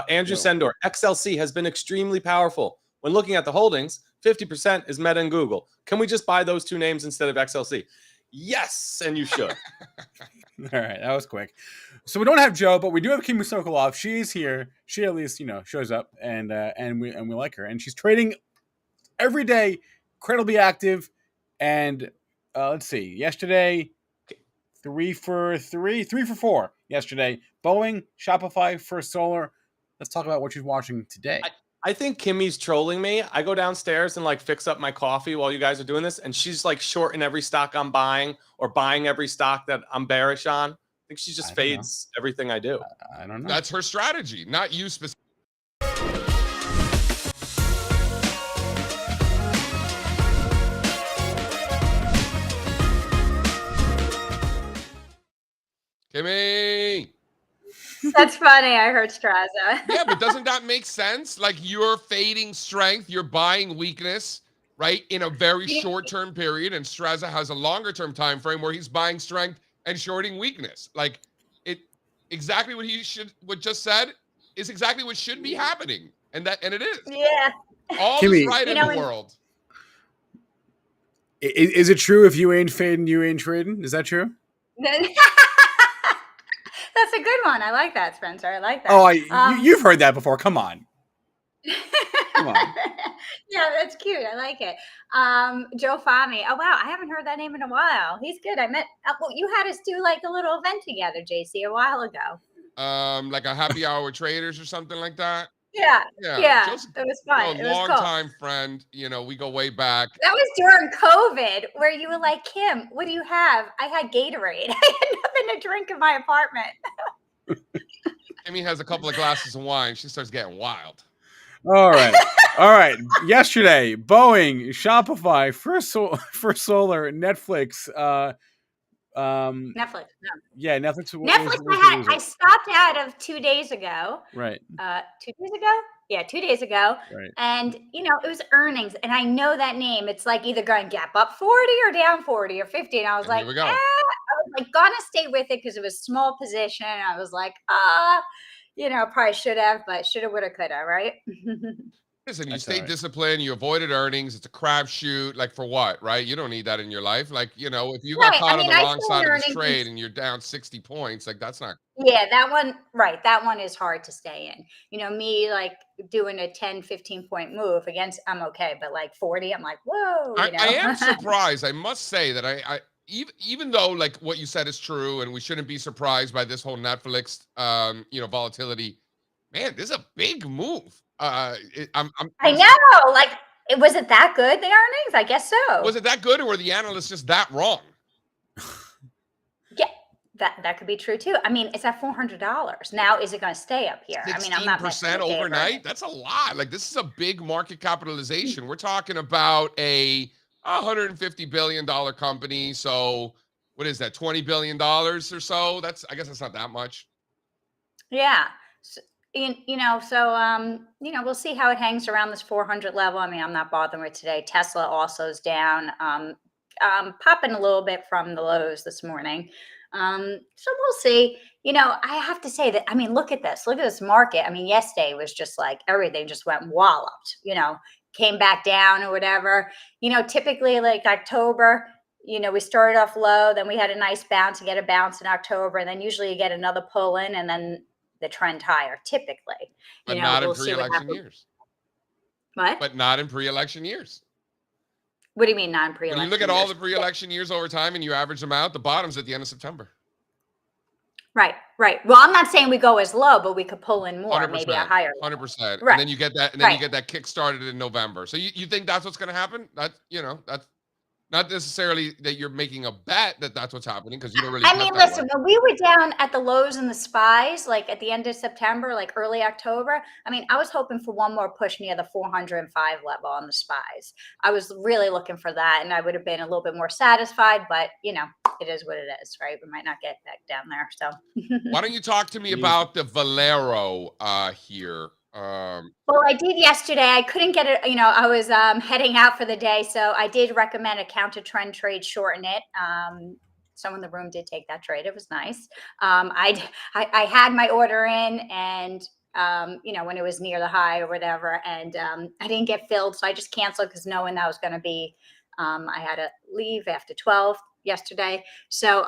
Andrew Sendor, XLC has been extremely powerful. When looking at the holdings, 50% is Meta and Google. Can we just buy those 2 names instead of XLC? Yes, and you should. All right, that was quick. So we don't have Joe, but we do have Kimmy Sokoloff. She's here. She at least shows up, and we like her. And she's trading every day, incredibly active. And let's see, yesterday 3 for 4. Yesterday, Boeing, Shopify, First Solar. Let's talk about what she's watching today. I think Kimmy's trolling me. I go downstairs and like fix up my coffee while you guys are doing this, and she's like shorting every stock I'm buying or buying every stock that I'm bearish on. I think she just fades everything I do. I don't know. That's her strategy, not you specifically. Kimmy. That's funny. I heard Strazza. Yeah, but doesn't that make sense? Like you're fading strength, you're buying weakness, right? In a very short-term period, and Strazza has a longer-term time frame where he's buying strength and shorting weakness. Like exactly what just said is exactly what should be happening, and it is. Yeah. All Kimmy, is right in the world. Is it true if you ain't fading, you ain't trading? Is that true? That's a good one. I like that, Spencer. I like that. Oh, you've heard that before. Come on. Come on. Yeah, that's cute. I like it. Joe Fahmy. Oh, wow. I haven't heard that name in a while. He's good. You had us do like a little event together, JC, a while ago. Like a happy hour with traders or something like that. Yeah. It was fun. It was long cool. time friend. We go way back. That was during COVID where you were like, Kim, what do you have? I had Gatorade. I had nothing to drink in my apartment. Kimmy has a couple of glasses of wine. She starts getting wild. All right. Yesterday, Boeing, Shopify, First Solar, Netflix. Netflix. No. Yeah, Netflix. I stopped out of 2 days ago. Right. 2 days ago? Yeah, 2 days ago. Right. And, it was earnings. And I know that name. It's like either going gap up 40 or down 40 or 50. And I was like, here we go. I was like, gonna stay with it because it was small position. I was like, probably should have, but shoulda, woulda, coulda, right? Listen, you That's stay all right. disciplined. You avoided earnings. It's a crapshoot. Like for what, right? You don't need that in your life. Like, if you got Right. caught on the I wrong saw side of this earnings. trade and you're down 60 points, like that's not. Yeah, that one, right. That one is hard to stay in. Me like doing a 10, 15 point move against, I'm okay. But like 40, I'm like, whoa, I am surprised. I must say that I even though like what you said is true, and we shouldn't be surprised by this whole Netflix, volatility. Man, this is a big move. I'm I know. Like, was it that good, the earnings? I guess so. Was it that good, or were the analysts just that wrong? Yeah, that could be true too. I mean, it's at $400 now. Is it going to stay up here? I mean, I'm not messing 16% with overnight. That's a lot. Like this is a big market capitalization. We're talking about a $150 billion company. So what is that? $20 billion or so? I guess that's not that much. Yeah. So, we'll see how it hangs around this 400 level. I mean, I'm not bothering with today. Tesla also is down, popping a little bit from the lows this morning. So we'll see. I have to say that, I mean, look at this market. I mean, yesterday was just like everything just went walloped, came back down or whatever. Typically like October, we started off low, then we had a nice bounce. You get a bounce in October, and then usually you get another pull in, and then the trend higher typically. But not we'll in see what pre-election happens. years. What? But not in pre-election years. What do you mean non-pre-election? When you look at all the pre-election years over time and you average them out, the bottom's at the end of September. Right. Well, I'm not saying we go as low, but we could pull in more, 100%, maybe a higher level. 100%. Right. And then you get that, you get that kick started in November. So you think that's what's going to happen? That's not necessarily that you're making a bet that that's what's happening, because you don't really. I mean, listen, when we were down at the lows and the spies, like at the end of September, like early October, I mean, I was hoping for one more push near the 405 level on the spies. I was really looking for that, and I would have been a little bit more saatified, but it is what it is, right? We might not get back down there. So why don't you talk to me about the Valero here? Well, I did yesterday. I couldn't get it. I was heading out for the day, so I did recommend a counter trend trade, shorten it. Someone in the room did take that trade. It was nice. I had my order in, and when it was near the high or whatever, and I didn't get filled, so I just canceled because knowing that was going to be, I had to leave after 12 yesterday, so.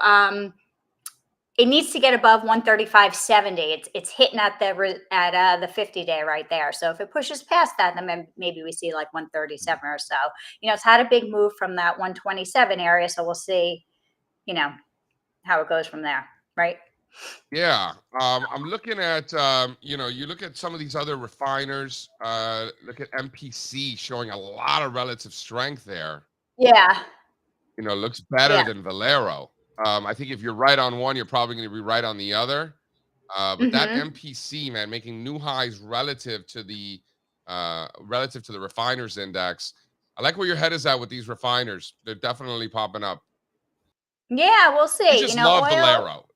It needs to get above 135.70. It's hitting at the 50-day right there. So if it pushes past that, then maybe we see like 137 or so. It's had a big move from that 127 area. So we'll see, how it goes from there, right? Yeah. I'm looking at, you look at some of these other refiners. Look at MPC showing a lot of relative strength there. Yeah. Looks better than Valero. I think if you're right on one, you're probably going to be right on the other. But that MPC, man, making new highs relative to the refiners index. I like where your head is at with these refiners. They're definitely popping up. Yeah, we'll see. I just love Valero.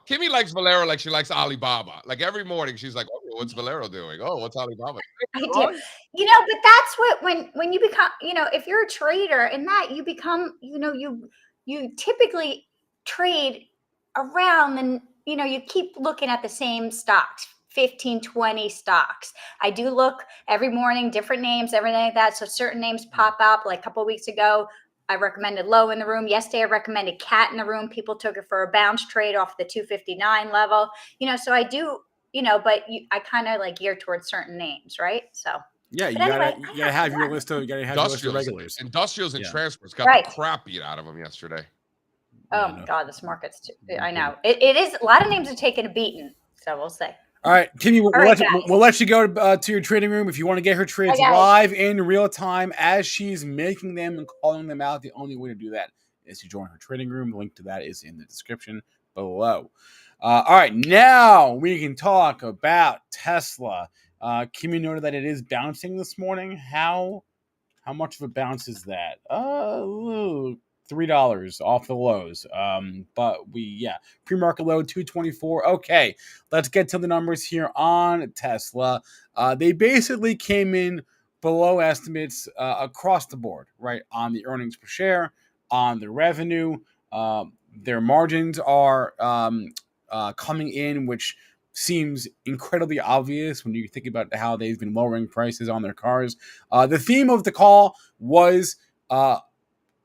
Kimmy likes Valero like she likes Alibaba. Like every morning, she's like, "Oh, what's Valero doing? Oh, what's Alibaba?" I do. But that's what when you become, if you're a trader in that, you become, you typically trade around, and you keep looking at the same stocks, 15, 20 stocks. I do look every morning, different names, everything like that. So certain names pop up. Like a couple of weeks ago, I recommended low in the room. Yesterday, I recommended cat in the room. People took it for a bounce trade off the 259 level. So I do, but I kind of like gear towards certain names, right? So. Yeah, you gotta have your list of regulars. Industrials and transports got the crap beat out of them yesterday. Oh my God, this market's I know. It is, a lot of names are taking a beating, so we'll see. All right, Kimmy, we'll let you go to your trading room if you want to get her trades live in real time as she's making them and calling them out. The only way to do that is to join her trading room. The link to that is in the description below. All right, now we can talk about Tesla. Kimmy noted that it is bouncing this morning. How much of a bounce is that? $3 off the lows. But pre-market low 224. Okay, let's get to the numbers here on Tesla. They basically came in below estimates across the board, right? On the earnings per share, on the revenue. Their margins are coming in, which seems incredibly obvious when you think about how they've been lowering prices on their cars. The theme of the call was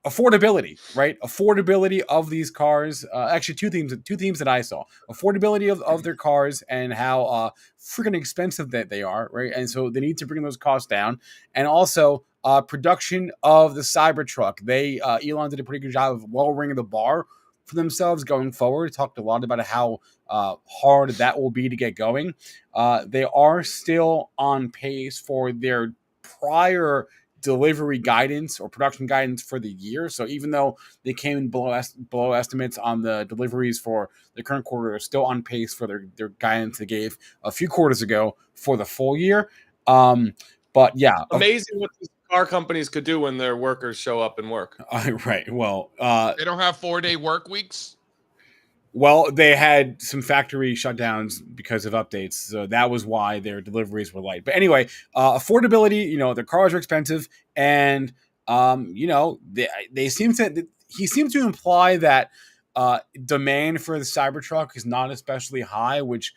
affordability, right? Affordability of these cars. Actually, two themes that I saw: affordability of their cars and how freaking expensive that they are, right? And so they need to bring those costs down, and also production of the Cybertruck. They Elon did a pretty good job of lowering the bar for themselves going forward. Talked a lot about how hard that will be to get going. They are still on pace for their prior delivery guidance or production guidance for the year. So even though they came in below estimates on the deliveries for the current quarter, they're still on pace for their guidance they gave a few quarters ago for the full year. But yeah, amazing what these car companies could do when their workers show up and work. Right. Well, They don't have 4-day work weeks. Well, they had some factory shutdowns because of updates, so that was why their deliveries were light. But anyway, affordability, their cars are expensive, and they seem to. He seems to imply that demand for the Cybertruck is not especially high, which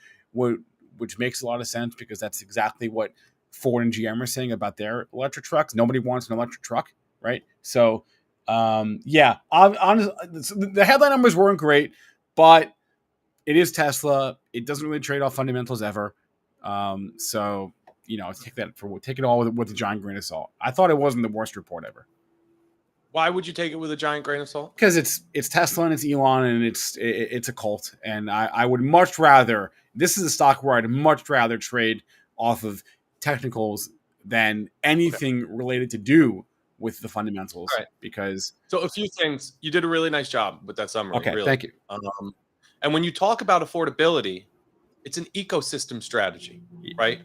makes a lot of sense because that's exactly what Ford and GM are saying about their electric trucks. Nobody wants an electric truck, right? So, honestly, the headline numbers weren't great. But it is Tesla. It doesn't really trade off fundamentals ever. So take it all with a giant grain of salt. I thought it wasn't the worst report ever. Why would you take it with a giant grain of salt? Because it's Tesla and it's Elon and it's a cult. And I would much rather. This is a stock where I'd much rather trade off of technicals than anything related to do with the fundamentals, right? Because a few things. You did a really nice job with that summary. Okay, really. thank you. And when you talk about affordability, it's an ecosystem strategy, right?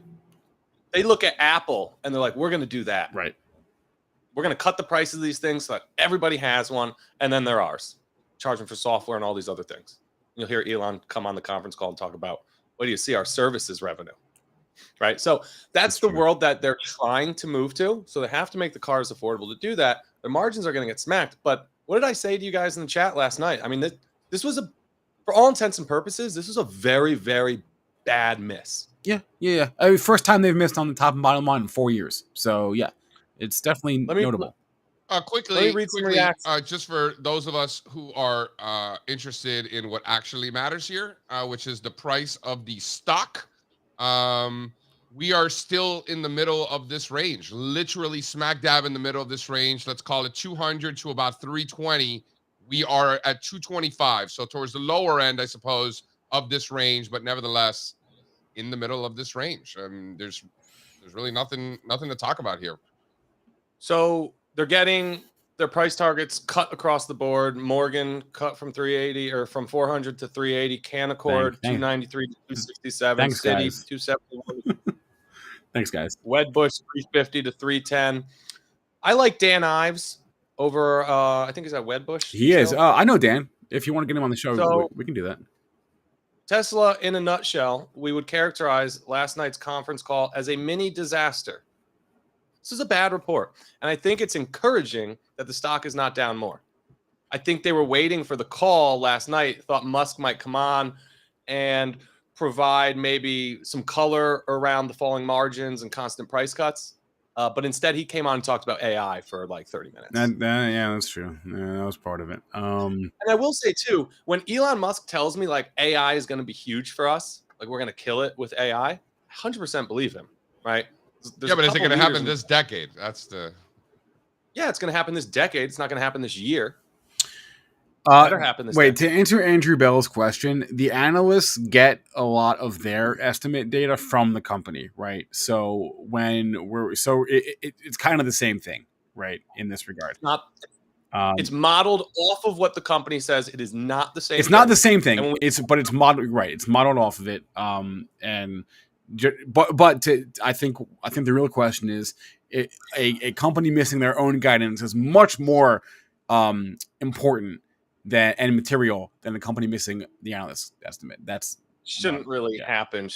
They look at Apple and they're like, "We're going to do that, right? We're going to cut the price of these things so that everybody has one, and then they're ours, charging for software and all these other things." You'll hear Elon come on the conference call and talk about, "What do you see? Our services revenue." Right. So that's the world that they're trying to move to. So they have to make the cars affordable to do that. Their margins are going to get smacked. But what did I say to you guys in the chat last night? I mean, this was for all intents and purposes, this was a very, very bad miss. Yeah. I mean, first time they've missed on the top and bottom line in 4 years. So yeah, it's definitely notable. Quickly, read some reactions. just for those of us who are interested in what actually matters here, which is the price of the stock. We are still in the middle of this range, literally smack dab in the middle of this range. Let's call it 200 to about 320. We are at 225. So towards the lower end, I suppose, of this range, but nevertheless in the middle of this range. There's really nothing to talk about here. So they're getting their price targets cut across the board. Morgan cut from 380 or from 400 to 380. Canaccord 293 to 267. Thanks, Citi guys. 271. Thanks, guys. Wedbush 350 to 310. I like Dan Ives over. I think is that Wedbush. He is. I know Dan. If you want to get him on the show, So- we can do that. Tesla, in a nutshell, we would characterize last night's conference call as a mini disaster. This is a bad report. And I think it's encouraging that the stock is not down more. I think they were waiting for the call last night, thought Musk might come on and provide maybe some color around the falling margins and constant price cuts. But instead, he came on and talked about AI for like 30 minutes. Yeah, that's true. Yeah, that was part of it. And I will say, too, when Elon Musk tells me like AI is going to be huge for us, like we're going to kill it with AI, I 100% believe him, right? But is it going to happen this decade? That's the... Yeah, it's going to happen this decade. It's not going to happen this year. Better happen this Wait, decade. to answer Andrew Bell's question, the analysts get a lot of their estimate data from the company, right? So it's kind of the same thing, right? In this regard, It's modeled off of what the company says. It is not the same. It's not the same thing. And It's modeled right. It's modeled off of it. I think the real question is a company missing their own guidance is much more important and material than a company missing the analyst estimate. That's shouldn't really happen.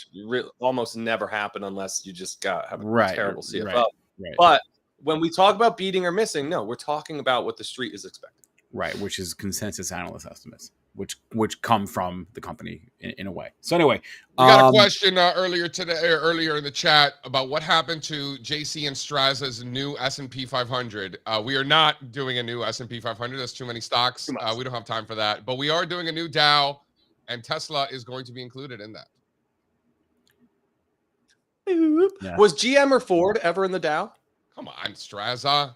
Almost never happen unless you just have a terrible CFO. Right. But when we talk about beating or missing, no, we're talking about what the street is expecting. Right, which is consensus analyst estimates. which come from the company in a way. So anyway, we got a question earlier in the chat about what happened to JC and Strazza's new S&P 500. We are not doing a new S&P 500. That's too many stocks. We don't have time for that. But we are doing a new Dow, and Tesla is going to be included in that. Yeah. Was GM or Ford ever in the Dow? Come on, Strazza.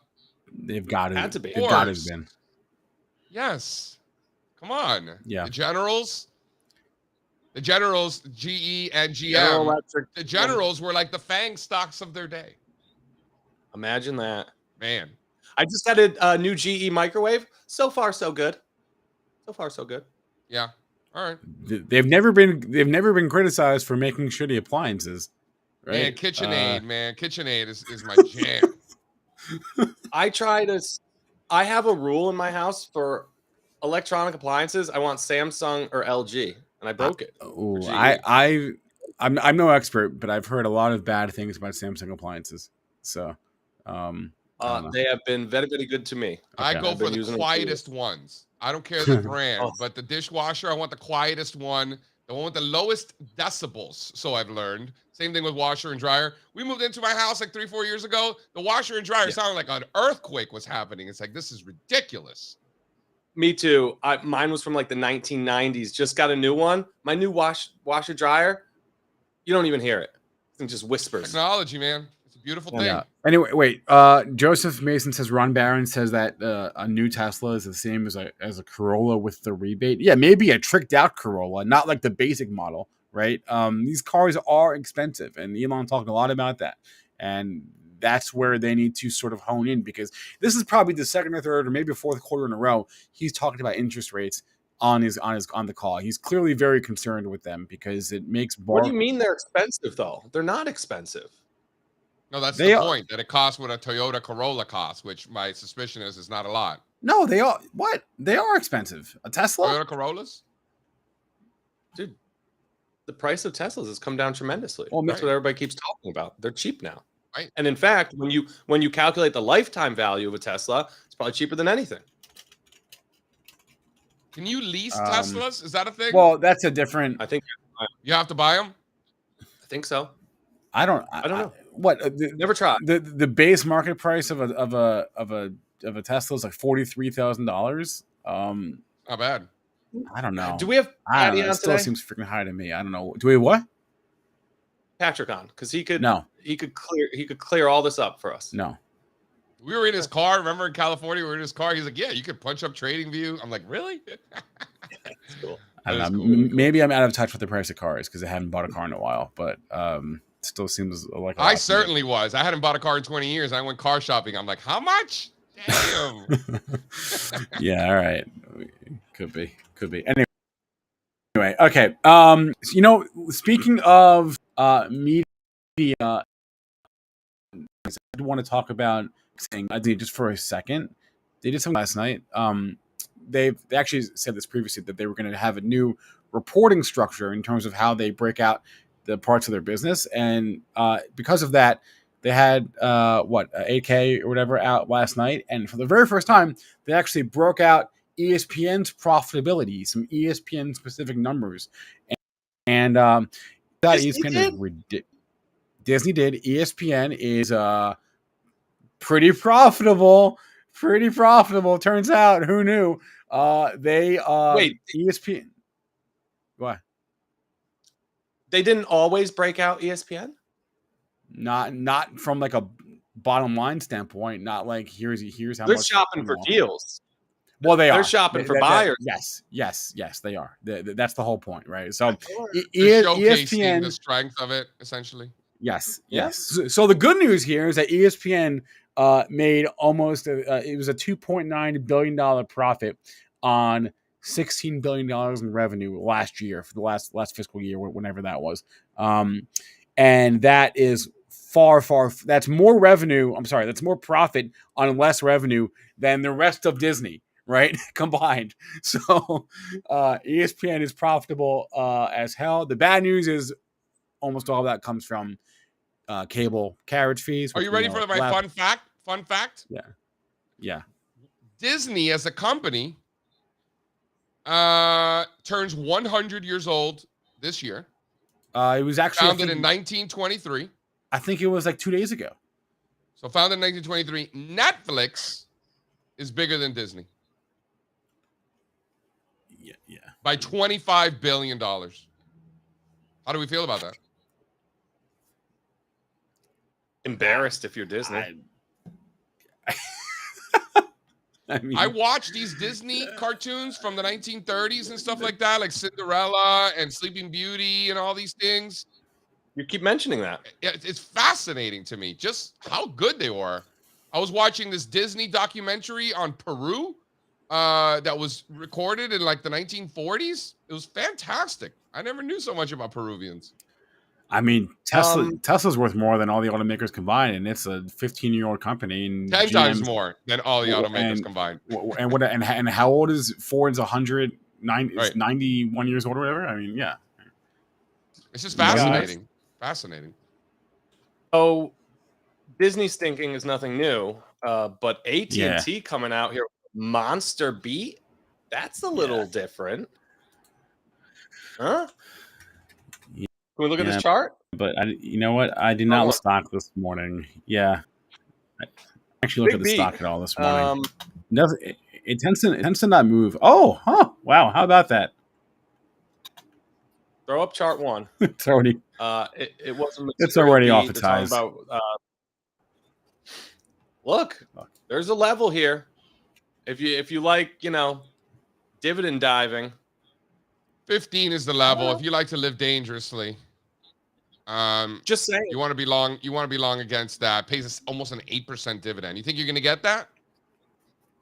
They've got to. Had to be. They've got to have been. Yes. Come on. Yeah. The generals, GE and GM. The generals were like the FANG stocks of their day. Imagine that. Man. I just had a new GE microwave. So far, so good. So far, so good. Yeah. All right. They've never been criticized for making shitty appliances. Right? Man, KitchenAid is my jam. I have a rule in my house for electronic appliances. I want Samsung or LG, and I broke it. I'm no expert, but I've heard a lot of bad things about Samsung appliances. So they have been very, very good to me. I go for the quietest ones. I don't care the brand, but the dishwasher, I want the quietest one, the one with the lowest decibels. So I've learned. Same thing with washer and dryer. We moved into my house like 3-4 years ago. The washer and dryer sounded like an earthquake was happening. It's like, this is ridiculous. Me too. Mine was from like the 1990s. Just got a new one. My new washer dryer, you don't even hear it. It just whispers. Technology, man. It's a beautiful thing. Yeah. Anyway, wait. Joseph Mason says Ron Barron says that a new Tesla is the same as a Corolla with the rebate. Yeah, maybe a tricked out Corolla, not like the basic model, right? These cars are expensive, and Elon talked a lot about that, and that's where they need to sort of hone in, because this is probably the second or third or maybe fourth quarter in a row he's talking about interest rates on the call. He's clearly very concerned with them because it makes. What do you mean they're expensive though? They're not expensive. No, that's the point, that it costs what a Toyota Corolla costs, which my suspicion is not a lot. No, they are. What? They are expensive. A Tesla? Toyota Corollas? Dude, the price of Teslas has come down tremendously. Well, that's what everybody keeps talking about. They're cheap now. Right. And in fact, when you calculate the lifetime value of a Tesla, it's probably cheaper than anything. Can you lease Teslas? Is that a thing? Well, that's a different. I think you have to buy them. I think so. I don't know. What? Never tried. The base market price of a Tesla is like $43,000. Not bad. I don't know. Do we have Patty on it still today? seems freaking high to me. I don't know. Do we have what? Patrick on, because he could clear all this up for us. No. We were in his car. Remember in California, we were in his car. He's like, "Yeah, you could punch up TradingView." I'm like, "Really?" That's cool. I don't know. Cool. Maybe I'm out of touch with the price of cars because I haven't bought a car in a while. But still seems like I certainly was. I hadn't bought a car in 20 years. I went car shopping. I'm like, "How much?" Damn. Yeah. All right. Could be. Anyway. Okay. Speaking of media, I want to talk about saying I did just for a second. They did something last night. They actually said this previously, that they were going to have a new reporting structure in terms of how they break out the parts of their business, and because of that, they had 8K or whatever out last night, and for the very first time, they actually broke out ESPN's profitability, some ESPN specific numbers, and ESPN is ridiculous. Disney did. ESPN is pretty profitable. Turns out, who knew? Wait, ESPN. What? They didn't always break out ESPN? Not from like a bottom line standpoint. Not like here's how they're much shopping for deals. Well, they're shopping for buyers. Yes, they are. That's the whole point, right? So showcasing the strength of it, essentially. Yes. So the good news here is that ESPN made almost it was a $2.9 billion profit on $16 billion in revenue last year, for the last fiscal year, whenever that was. And that is far, that's more revenue. I'm sorry, that's more profit on less revenue than the rest of Disney, right? Combined. So ESPN is profitable as hell. The bad news is almost all of that comes from cable carriage fees. Are you ready for my fun fact? Fun fact? Yeah. Disney as a company Turns 100 years old this year. It was actually Founded in 1923. I think it was like 2 days ago. So founded in 1923. Netflix is bigger than Disney Yeah. by $25 billion. How do we feel about that? Embarrassed if you're Disney. I mean, I watch these Disney cartoons from the 1930s and stuff like that, like Cinderella and Sleeping Beauty and all these things. You keep mentioning that. It's fascinating to me just how good they were. I was watching this Disney documentary on Peru that was recorded in like the 1940s. It was fantastic. I never knew so much about Peruvians. I mean, Tesla's worth more than all the automakers combined, and it's a 15-year-old company. And 10 times more than all the automakers combined. And how old is Ford's 109? Right. Is 91 years old or whatever? I mean, yeah. It's just fascinating. Fascinating. Oh, Disney's thinking is nothing new, but AT&T coming out here, Monster Beat, that's a little different. Huh? Can we look at this chart? But you know what? I did not look at stock this morning. Yeah. I actually looked at the stock at all this morning. It tends to not move. Oh, huh. Wow. How about that? Throw up chart one. It's already it wasn't. It's already off its highs. Look, there's a level here. If you like, dividend diving. 15 is the level. If you like to live dangerously, just saying, you want to be long. You want to be long against that. Pays us almost an 8% dividend. You think you're going to get that?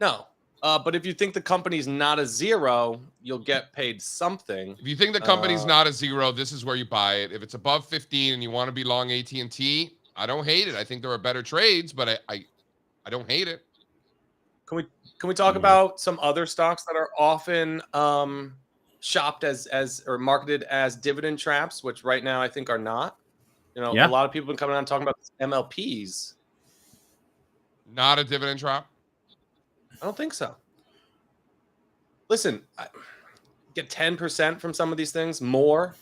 No. But if you think the company's not a zero, you'll get paid something. If you think the company's not a zero, this is where you buy it. If it's above 15 and you want to be long AT&T, I don't hate it. I think there are better trades, but I don't hate it. Can we talk about some other stocks that are often shopped as or marketed as dividend traps, which right now I think are not? A lot of people have been coming on talking about MLPs. Not a dividend trap? I don't think so. Listen, get 10% from some of these things, more.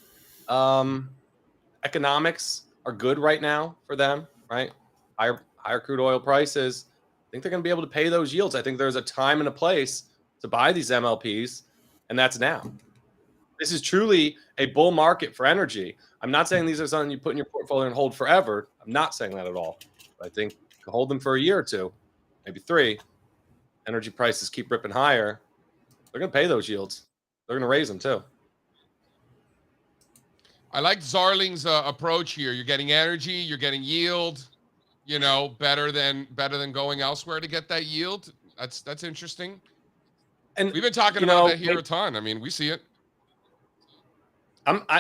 Economics are good right now for them, right? Higher crude oil prices. I think they're going to be able to pay those yields. I think there's a time and a place to buy these MLPs, and that's now. This is truly a bull market for energy. I'm not saying these are something you put in your portfolio and hold forever. I'm not saying that at all. But I think you can hold them for a year or two, maybe 3. Energy prices keep ripping higher. They're going to pay those yields. They're going to raise them too. I like Zarling's approach here. You're getting energy, you're getting yield, better than going elsewhere to get that yield. That's interesting. And we've been talking about that here a ton. I mean, we see it.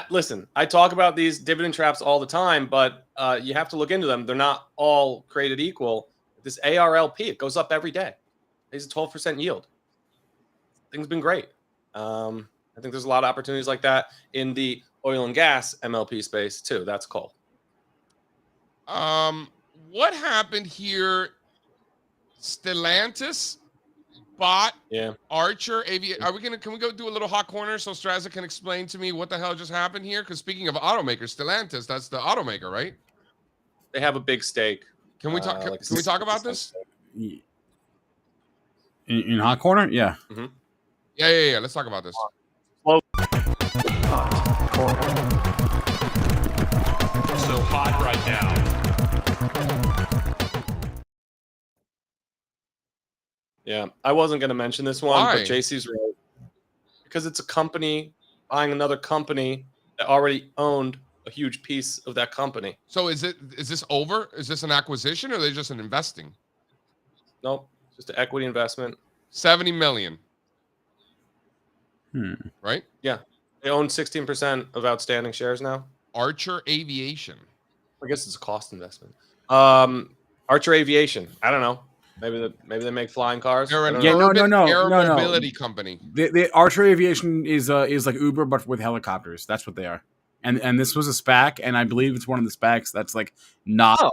Listen, I talk about these dividend traps all the time, but you have to look into them. They're not all created equal. This ARLP, it goes up every day. It's a 12% yield. Things been great. I think there's a lot of opportunities like that in the oil and gas MLP space too. That's cool. What happened here? Stellantis bought Archer Aviation. Can we go do a little hot corner so Strazza can explain to me what the hell just happened here? Because speaking of automakers, Stellantis, that's the automaker, right? They have a big stake. Can we talk? Can we talk about this? In hot corner? Yeah. Mm-hmm. Yeah. Let's talk about this. So hot right now. Yeah, I wasn't going to mention this one, Why? but JC's right. Because it's a company buying another company that already owned a huge piece of that company. So is this over? Is this an acquisition or are they just an investing? Nope, just an equity investment. 70 million. Right? Yeah. They own 16% of outstanding shares now. Archer Aviation. I guess it's a cost investment. Archer Aviation. I don't know. Maybe they make flying cars. They're an no. mobility company. The Archer Aviation is like Uber but with helicopters. That's what they are. And this was a SPAC, and I believe it's one of the SPACs that's like not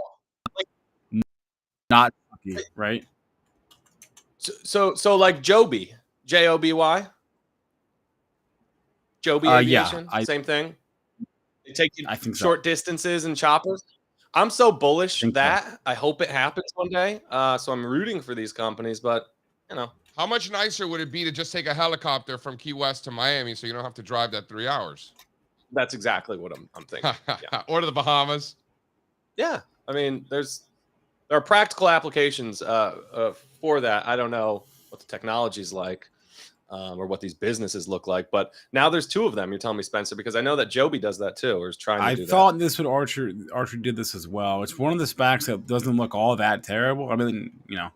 funky, right? So like Joby, Joby. Joby Yeah, Aviation, same thing. They take you I think so. short distances and choppers. I'm so bullish think so. that I hope it happens one day. So I'm rooting for these companies, but you know, How much nicer would it be to just take a helicopter from Key West to Miami so you don't have to drive that 3 hours? that's exactly what I'm thinking. Yeah. Or to the Bahamas. Yeah, I mean, there are practical applications for that. I don't know what the technology is like or what these businesses look like, but now there's 2 of them. You're telling me, Spencer, because I know that Joby does that too, or is trying to do that. I thought this would Archer did this as well. It's one of the SPACs that doesn't look all that terrible. I mean, you know,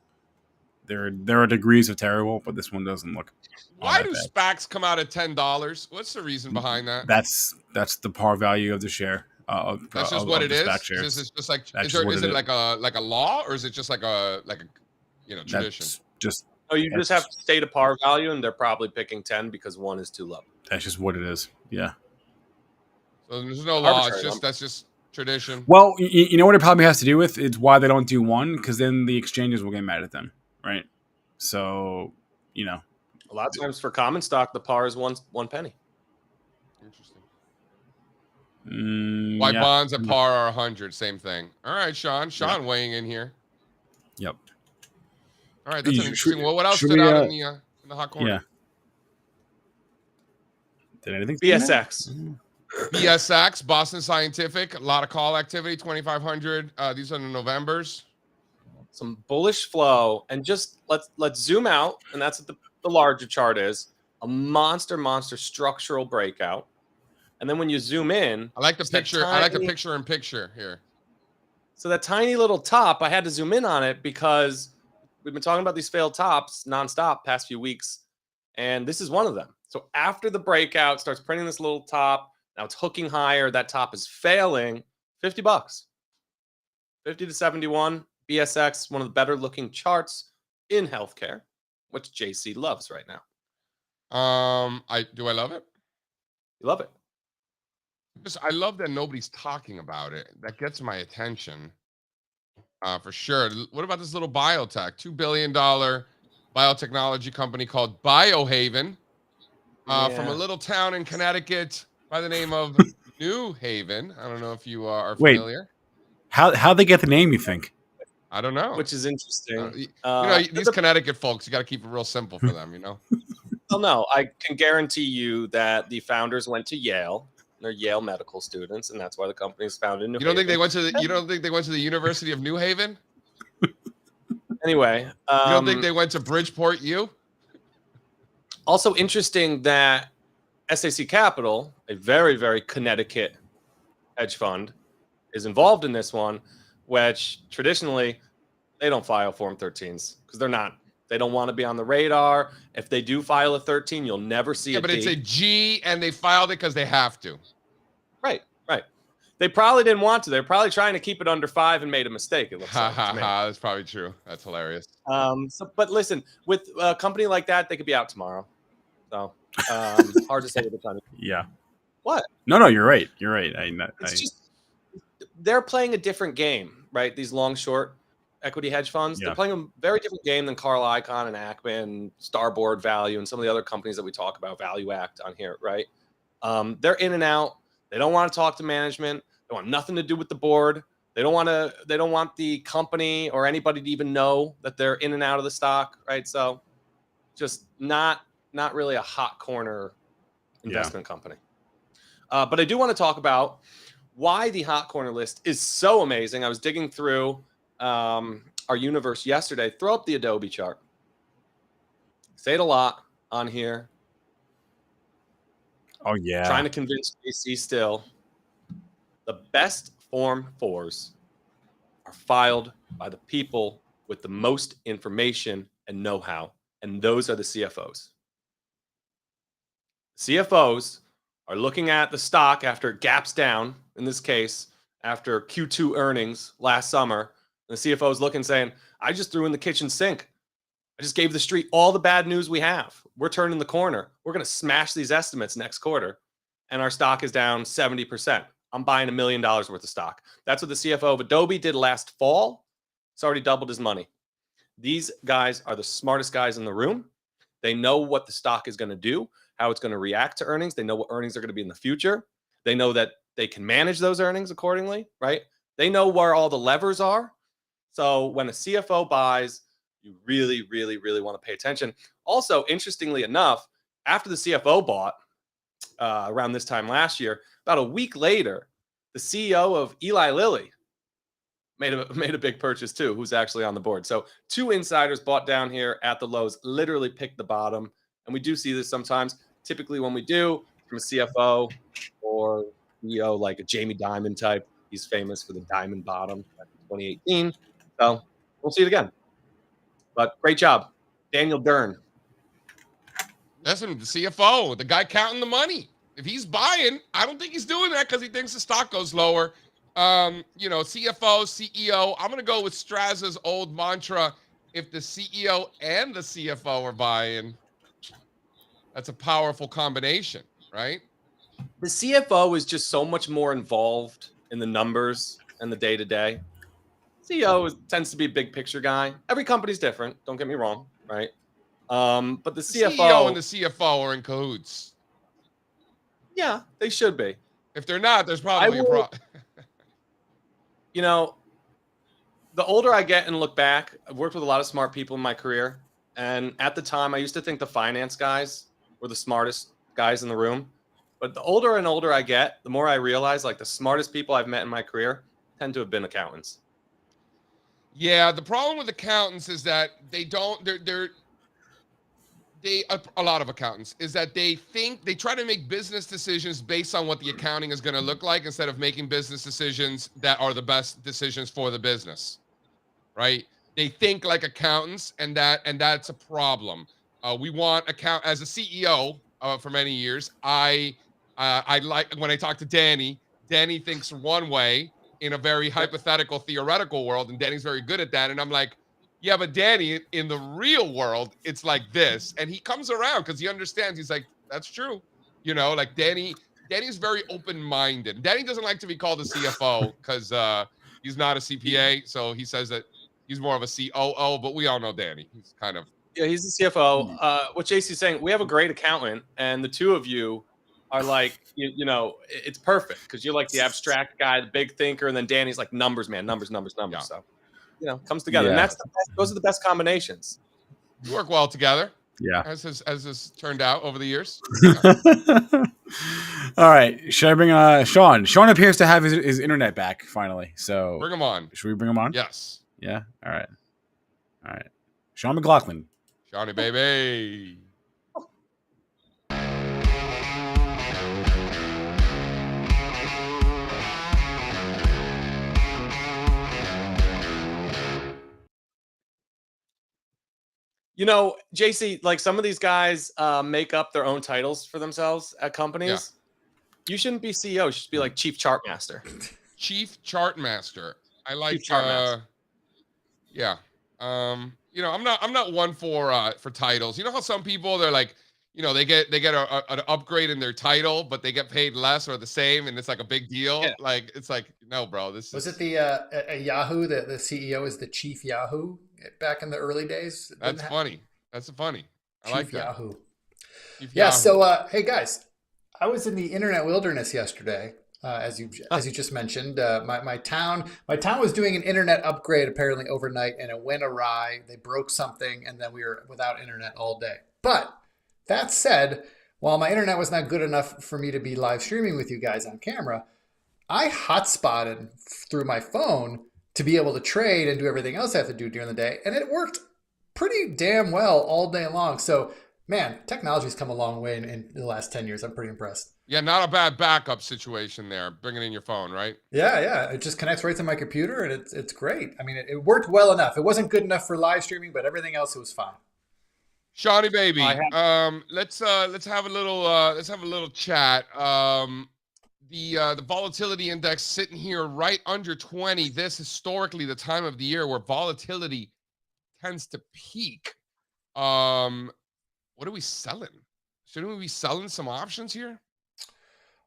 there are degrees of terrible, but this one doesn't look. Why do SPACs come out at $10? What's the reason behind that? That's the par value of the share. That's just what it is. It's just like is it like a law, or is it just like a tradition? Just you just have to state a par value, and they're probably picking 10 because 1 is too low. That's just what it is. Yeah. So there's no law. That's just tradition. Well, you know what it probably has to do with? It's why they don't do 1, because then the exchanges will get mad at them, right? So, you know, a lot of times for common stock, the par is one penny. Interesting. Why yeah. bonds at par are 100? Same thing. All right, Sean. Sean weighing in here. Yep. All right, that's interesting. Well, what else stood out in the hot corner? Yeah. Did anything? BSX. BSX, Boston Scientific. A lot of call activity. 2,500. These are the Novembers. Some bullish flow, and just let's zoom out, and that's what the larger chart is. A monster structural breakout, and then when you zoom in, I like the picture. I like the picture in picture here. So that tiny little top, I had to zoom in on it because we've been talking about these failed tops nonstop past few weeks, and this is one of them. So after the breakout starts printing this little top, now it's hooking higher. That top is failing. $50, 50 to 71. BSX, one of the better looking charts in healthcare, which JC loves right now. I love it. You love it. I love that nobody's talking about it. That gets my attention. For sure. What about this little biotech? $2 billion biotechnology company called Biohaven from a little town in Connecticut by the name of New Haven. I don't know if you are familiar. How'd they get the name, you think? I don't know. Which is interesting. These Connecticut folks, you got to keep it real simple for them, you know? Well, no, I can guarantee you that the founders went to Yale. They're Yale medical students, and that's why the company is founded in New Haven. You don't think they went to the University of New Haven? Anyway. You don't think they went to Bridgeport U? Also interesting that SAC Capital, a very, very Connecticut hedge fund, is involved in this one, which traditionally they don't file Form 13s because they don't want to be on the radar. If they do file a 13, you'll never see it. But it's a G, and they filed it because they have to. Right. They probably didn't want to. They're probably trying to keep it under 5 and made a mistake. It looks like. That's probably true. That's hilarious. But listen, with a company like that, they could be out tomorrow. So hard to say with the timing. Yeah. What? No, you're right. They're playing a different game, right? These long short equity hedge funds, they're playing a very different game than Carl Icahn and Ackman, Starboard Value, and some of the other companies that we talk about, Value Act on here, right? They're in and out. They don't want to talk to management. They want nothing to do with the board. They don't want the company or anybody to even know that they're in and out of the stock, right? So just not really a hot corner investment company. But I do want to talk about why the hot corner list is so amazing. I was digging through our universe yesterday. Throw up the Adobe chart. Say it a lot on here. Oh, yeah. Trying to convince JC still. The best Form 4s are filed by the people with the most information and know-how, and those are the CFOs. CFOs are looking at the stock after it gaps down, in this case, after Q2 earnings last summer. And the CFO is looking saying, I just threw in the kitchen sink. I just gave the street all the bad news we have. We're turning the corner. We're going to smash these estimates next quarter. And our stock is down 70%. I'm buying $1 million worth of stock. That's what the CFO of Adobe did last fall. It's already doubled his money. These guys are the smartest guys in the room. They know what the stock is going to do. how it's going to react to earnings. They know what earnings are going to be in the future. They know that they can manage those earnings accordingly, right? They know where all the levers are. So when a CFO buys, you really, really, really want to pay attention. Also, interestingly enough, after the CFO bought around this time last year, about a week later, the CEO of Eli Lilly made a big purchase too, who's actually on the board. So 2 insiders bought down here at the lows, literally picked the bottom. And we do see this sometimes. Typically when we do, from a CFO or CEO like a Jamie Dimon type, he's famous for the diamond bottom back in 2018. So we'll see it again. But great job, Daniel Dern. That's him, the CFO, the guy counting the money. If he's buying, I don't think he's doing that because he thinks the stock goes lower. CFO, CEO. I'm going to go with Strazza's old mantra. If the CEO and the CFO are buying, that's a powerful combination, right? The CFO is just so much more involved in the numbers and the day-to-day. CEO tends to be a big picture guy. Every company's different. Don't get me wrong, right? But the CEO and the CFO are in cahoots. Yeah, they should be. If they're not, there's probably a problem. The older I get and look back, I've worked with a lot of smart people in my career. And at the time, I used to think the finance guys were the smartest guys in the room. But the older and older I get, the more I realize like the smartest people I've met in my career tend to have been accountants. Yeah, the problem with accountants is that a lot of accountants is that they try to make business decisions based on what the accounting is going to look like instead of making business decisions that are the best decisions for the business, right? They think like accountants, and that's a problem. We want as a CEO for many years. I like when I talk to Danny. Danny thinks one way in a very hypothetical, theoretical world, and Danny's very good at that. And I'm like, yeah, but Danny, in the real world, it's like this. And he comes around because he understands. He's like, that's true. Like Danny's very open-minded. Danny doesn't like to be called a CFO because he's not a CPA. So he says that he's more of a COO, but we all know Danny. He's kind of. Yeah, he's the CFO. What JC's saying, we have a great accountant, and the two of you are like, it's perfect because you're like the abstract guy, the big thinker, and then Danny's like numbers, man, numbers. Yeah. So. Comes together, and those are the best combinations. You work well together. Yeah, as has turned out over the years. All right, should I bring Sean? Sean appears to have his internet back finally. So bring him on. Should we bring him on? Yes. Yeah. All right. Sean McLaughlin. Shawnee baby. JC, like some of these guys make up their own titles for themselves at companies. Yeah. You shouldn't be CEO. You should be like Chief Chart Master. Chief Chart Master. I like. Chief Chart Master. Yeah. I'm not one for titles. You know how some people they're like, they get an upgrade in their title, but they get paid less or the same, and it's like a big deal. Yeah. Like it's like, no, bro. Was it the Yahoo? The CEO is the Chief Yahoo back in the early days. That's funny. That's funny. I like that. Yahoo. Yeah. So, hey guys, I was in the internet wilderness yesterday, as you just mentioned. My town was doing an internet upgrade apparently overnight, and it went awry. They broke something, and then we were without internet all day. But that said, while my internet was not good enough for me to be live streaming with you guys on camera, I hotspotted through my phone to be able to trade and do everything else I have to do during the day. And it worked pretty damn well all day long. So, man, technology's come a long way in the last 10 years. I'm pretty impressed. Yeah, not a bad backup situation there. Bring it in your phone, right? Yeah. It just connects right to my computer, and it's great. I mean, it worked well enough. It wasn't good enough for live streaming, but everything else, it was fine. Shawnee baby, let's have a little chat. The volatility index sitting here right under 20. This historically the time of the year where volatility tends to peak. What are we selling? Shouldn't we be selling some options here?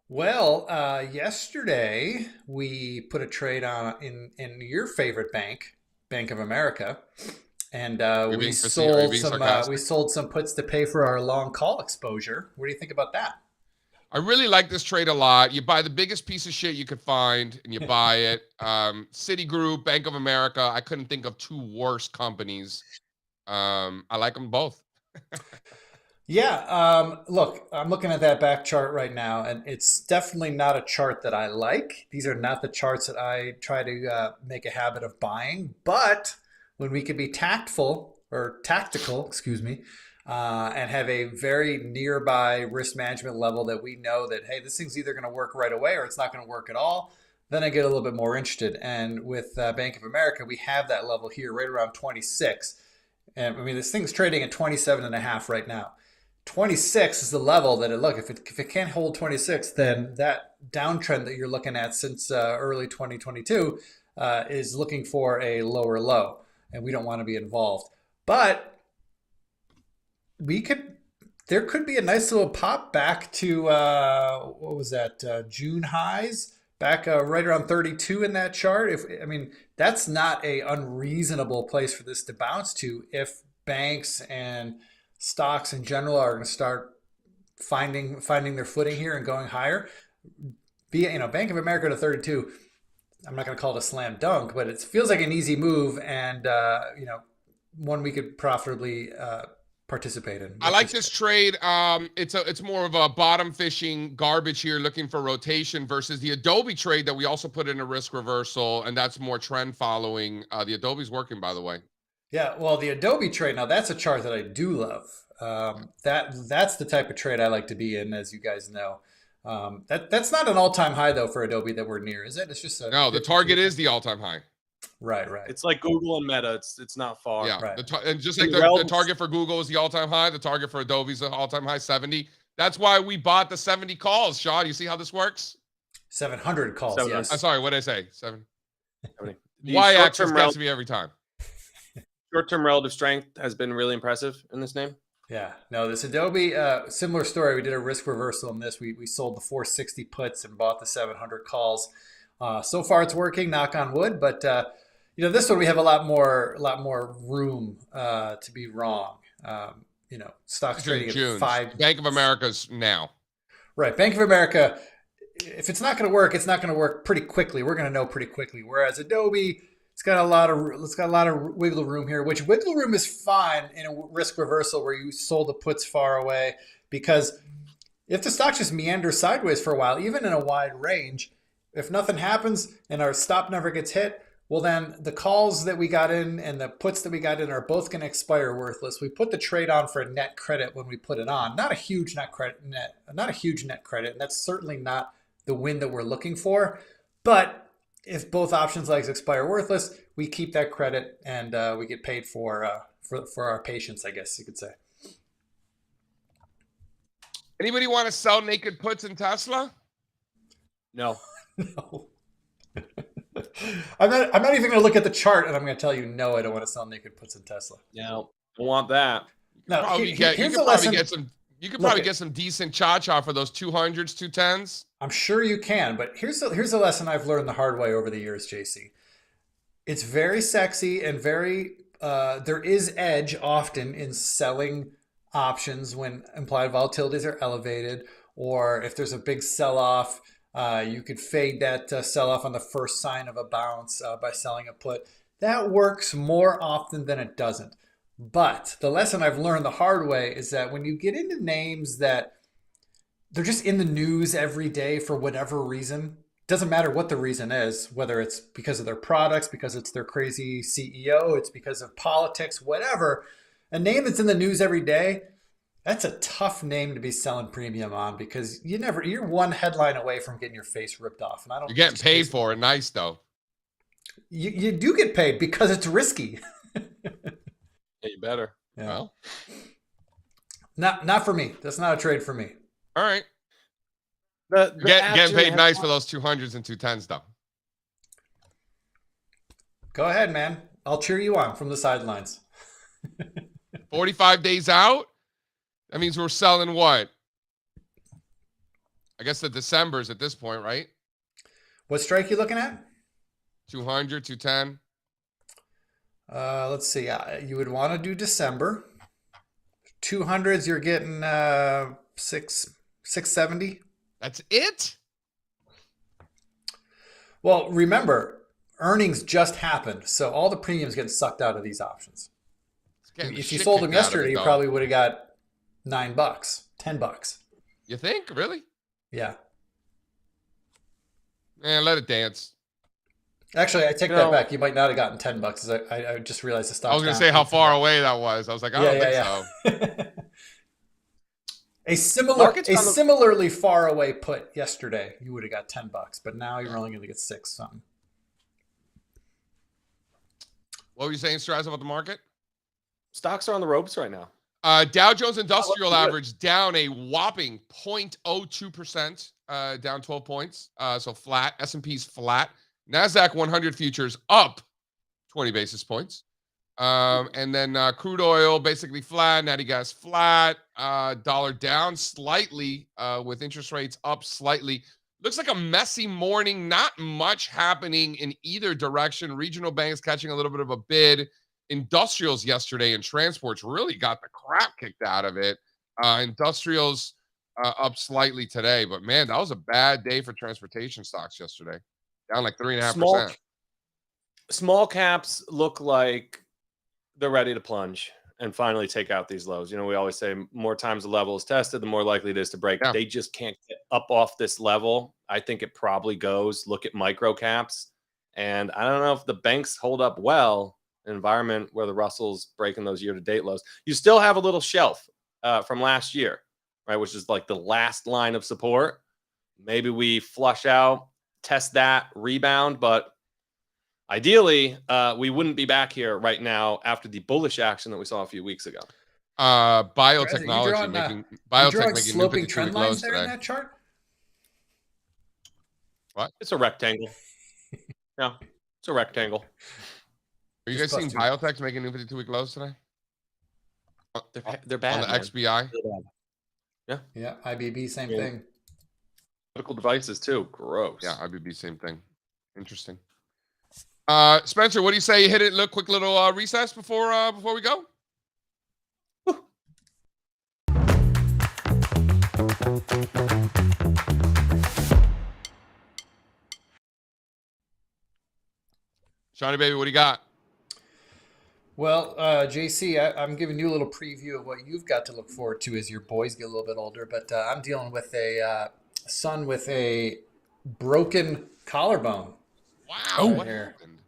Well, yesterday we put a trade on in your favorite bank, Bank of America, And Are we you sold being some sarcastic? puts to pay for our long call exposure. What do you think about that? I really like this trade a lot. You buy the biggest piece of shit you could find, and you buy it. Citigroup, Bank of America. I couldn't think of two worse companies. I like them both. Yeah, look, I'm looking at that back chart right now, and it's definitely not a chart that I like. These are not the charts that I try to make a habit of buying. But when we can be tactful or tactical, excuse me, and have a very nearby risk management level that we know that, hey, this thing's either going to work right away or it's not going to work at all, then I get a little bit more interested. And with Bank of America, we have that level here right around 26. And I mean, this thing's trading at 27.5 right now. 26 is the level that if it can't hold 26, then that downtrend that you're looking at since early 2022 is looking for a lower low, and we don't want to be involved. But there could be a nice little pop back to what was that, June highs, back right around 32 in that chart. That's not a unreasonable place for this to bounce to if banks and stocks in general are going to start finding their footing here and going higher. Bank of America to 32. I'm not going to call it a slam dunk, but it feels like an easy move, and one we could profitably participate in. I like this trade. It's more of a bottom fishing garbage here, looking for rotation versus the Adobe trade that we also put in a risk reversal, and that's more trend following. The Adobe's working, by the way. Yeah, well, the Adobe trade, now that's a chart that I do love. That's the type of trade I like to be in, as you guys know. That's not an all-time high, though, for Adobe that we're near, is it? It's just no, the target is the all-time high. Right. It's like Google and Meta. It's not far. Yeah, right. And just like the target for Google is the all-time high, the target for Adobe is the all-time high, 70. That's why we bought the 70 calls, Sean. You see how this works? 700 calls, yes. I'm sorry, what did I say? 70. The Y-axis gets me every time. Short-term relative strength has been really impressive in this name. Yeah, no, this Adobe, similar story. We did a risk reversal in this. We sold the 460 puts and bought the 700 calls. So far, it's working. Knock on wood. But this one we have a lot more room to be wrong. Stocks trading June. at 5. Bank of America's now. Right, Bank of America. If it's not going to work, it's not going to work pretty quickly. We're going to know pretty quickly. Whereas Adobe, it's got a lot of wiggle room here, which wiggle room is fine in a risk reversal where you sold the puts far away, because if the stock just meanders sideways for a while, even in a wide range, if nothing happens and our stop never gets hit, well, then the calls that we got in and the puts that we got in are both going to expire worthless. We put the trade on for a net credit when we put it on, not a huge net credit, and that's certainly not the win that we're looking for. But if both options legs expire worthless, we keep that credit and we get paid for our patience, I guess you could say. Anybody want to sell naked puts in Tesla? No. No. I'm not even going to look at the chart, and I'm going to tell you, no, I don't want to sell naked puts in Tesla. No, don't want that. No, You could probably get some decent cha-cha for those 200s, 210s. I'm sure you can, but here's a lesson I've learned the hard way over the years, JC. It's very sexy and very there is edge often in selling options when implied volatilities are elevated, or if there's a big sell-off, you could fade that sell-off on the first sign of a bounce by selling a put. That works more often than it doesn't. But the lesson I've learned the hard way is that when you get into names that they're just in the news every day for whatever reason, doesn't matter what the reason is, whether it's because of their products, because it's their crazy CEO, it's because of politics, whatever, a name that's in the news every day, that's a tough name to be selling premium on, because you're one headline away from getting your face ripped off. And You're getting paid for it. Nice, though. You do get paid because it's risky. Yeah, you better. Yeah. Well, not for me. That's not a trade for me. all right. The Getting paid nice for those 200s and 210s, though. Go ahead, man. I'll cheer you on from the sidelines. 45 days out? That means we're selling what? I guess the Decembers at this point, right? What strike you looking at? 200, 210. Let's see. You would want to do December. 200s, you're getting 670. That's it? Well, remember, earnings just happened, so all the premiums getting sucked out of these options. If you sold them yesterday, you probably would have got $9, $10. You think? Really? Yeah. Man, let it dance. Actually, I take that back. You might not have gotten $10. I just realized the stock. I was going to say how far away that was. I was like, I don't think so. Similarly far away put yesterday, you would have got $10, but now you're only going to get 6 something. What were you saying, Strazza, about the market? Stocks are on the ropes right now. Dow Jones Industrial Average down a whopping 0.02%, down 12 points. So flat. S&P's flat. NASDAQ 100 futures up 20 basis points. And then crude oil basically flat. Natty gas flat. Dollar down slightly with interest rates up slightly. Looks like a messy morning. Not much happening in either direction. Regional banks catching a little bit of a bid. Industrials yesterday and transports really got the crap kicked out of it. Industrials up slightly today. But, man, that was a bad day for transportation stocks yesterday. Down like 3.5%. Small caps look like they're ready to plunge and finally take out these lows. You know, we always say more times the level is tested, the more likely it is to break. Yeah. They just can't get up off this level. I think it probably goes. Look at micro caps. And I don't know if the banks hold up well in an environment where the Russell's breaking those year-to-date lows. You still have a little shelf from last year, right, which is like the last line of support. Maybe we flush out, test that, rebound, but ideally, we wouldn't be back here right now after the bullish action that we saw a few weeks ago. Biotechnology making sloping trend lines there in that chart. What? It's a rectangle. No, it's a rectangle. Are you guys seeing biotechs making new 52-week lows today? They're bad. On the XBI? Yeah. Yeah. IBB, same thing. Medical devices too. Gross. Yeah, IBB, same thing. Interesting. Spencer, what do you say? You hit it. Look, quick little recess before we go. Shawnee baby, what do you got? Well, JC, I'm giving you a little preview of what you've got to look forward to as your boys get a little bit older. But I'm dealing with a son with a broken collarbone. Wow. What happened?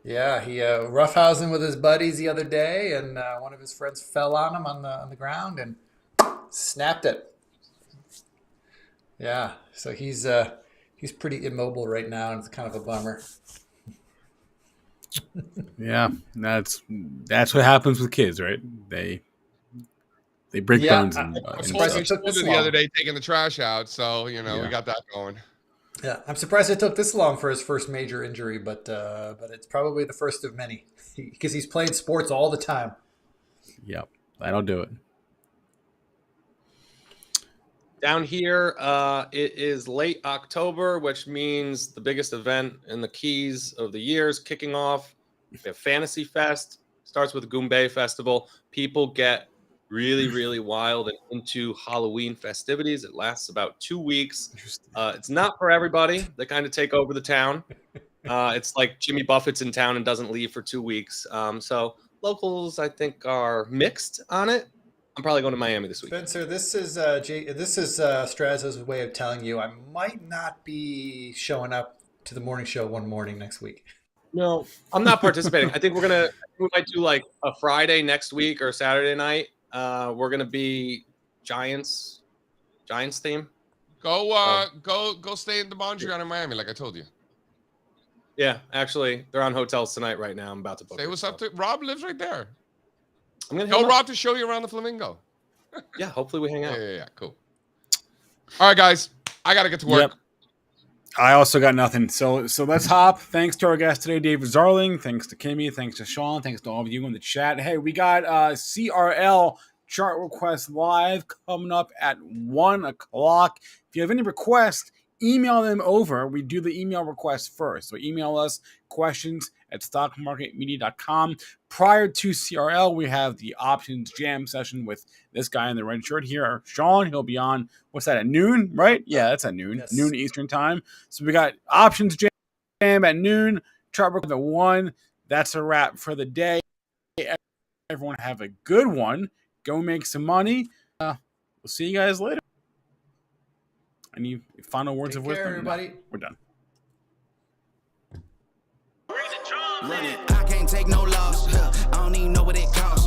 Yeah, he roughhousing with his buddies the other day, and one of his friends fell on him on the ground and snapped it. Yeah, so he's pretty immobile right now, and it's kind of a bummer. Yeah, that's what happens with kids, right? They break bones. I was the other day taking the trash out, so we got that going. Yeah, I'm surprised it took this long for his first major injury, but it's probably the first of many because he's playing sports all the time. Yep, that'll do it. Down here, it is late October, which means the biggest event in the Keys of the year is kicking off. We have Fantasy Fest. Starts with Goombay Festival. People get really, really wild and into Halloween festivities. It lasts about 2 weeks. It's not for everybody. They kind of take over the town. It's like Jimmy Buffett's in town and doesn't leave for 2 weeks. So locals, I think, are mixed on it. I'm probably going to Miami this week. Spencer, this is Strazza's way of telling you I might not be showing up to the morning show one morning next week. No, I'm not participating. I think we might do like a Friday next week or Saturday night. We're gonna be Giants theme. Go stay in the Mondrian in Miami, like I told you. Yeah, actually, they're on hotels tonight right now. I'm about to book. Say what's up to Rob. Lives right there. I'm gonna tell Rob to show you around the Flamingo. Yeah, hopefully we hang out. Yeah, cool. All right, guys, I gotta get to work. Yep. I also got nothing. So let's hop. Thanks to our guest today, David Zarling. Thanks to Kimmy. Thanks to Sean. Thanks to all of you in the chat. Hey, we got CRL chart request live coming up at 1 o'clock. If you have any requests, email them over. We do the email requests first. So email us questions at stockmarketmedia.com. Prior to CRL, we have the options jam session with this guy in the red shirt here, Sean. He'll be on, what's that, at noon, right? Yeah, that's at noon, Yes. noon Eastern time. So we got options jam at noon, chart at 1. That's a wrap for the day. Everyone have a good one. Go make some money. We'll see you guys later. Any final words of wisdom? Everybody. No, we're done. Run it. I can't take no loss. I don't even know what it costs.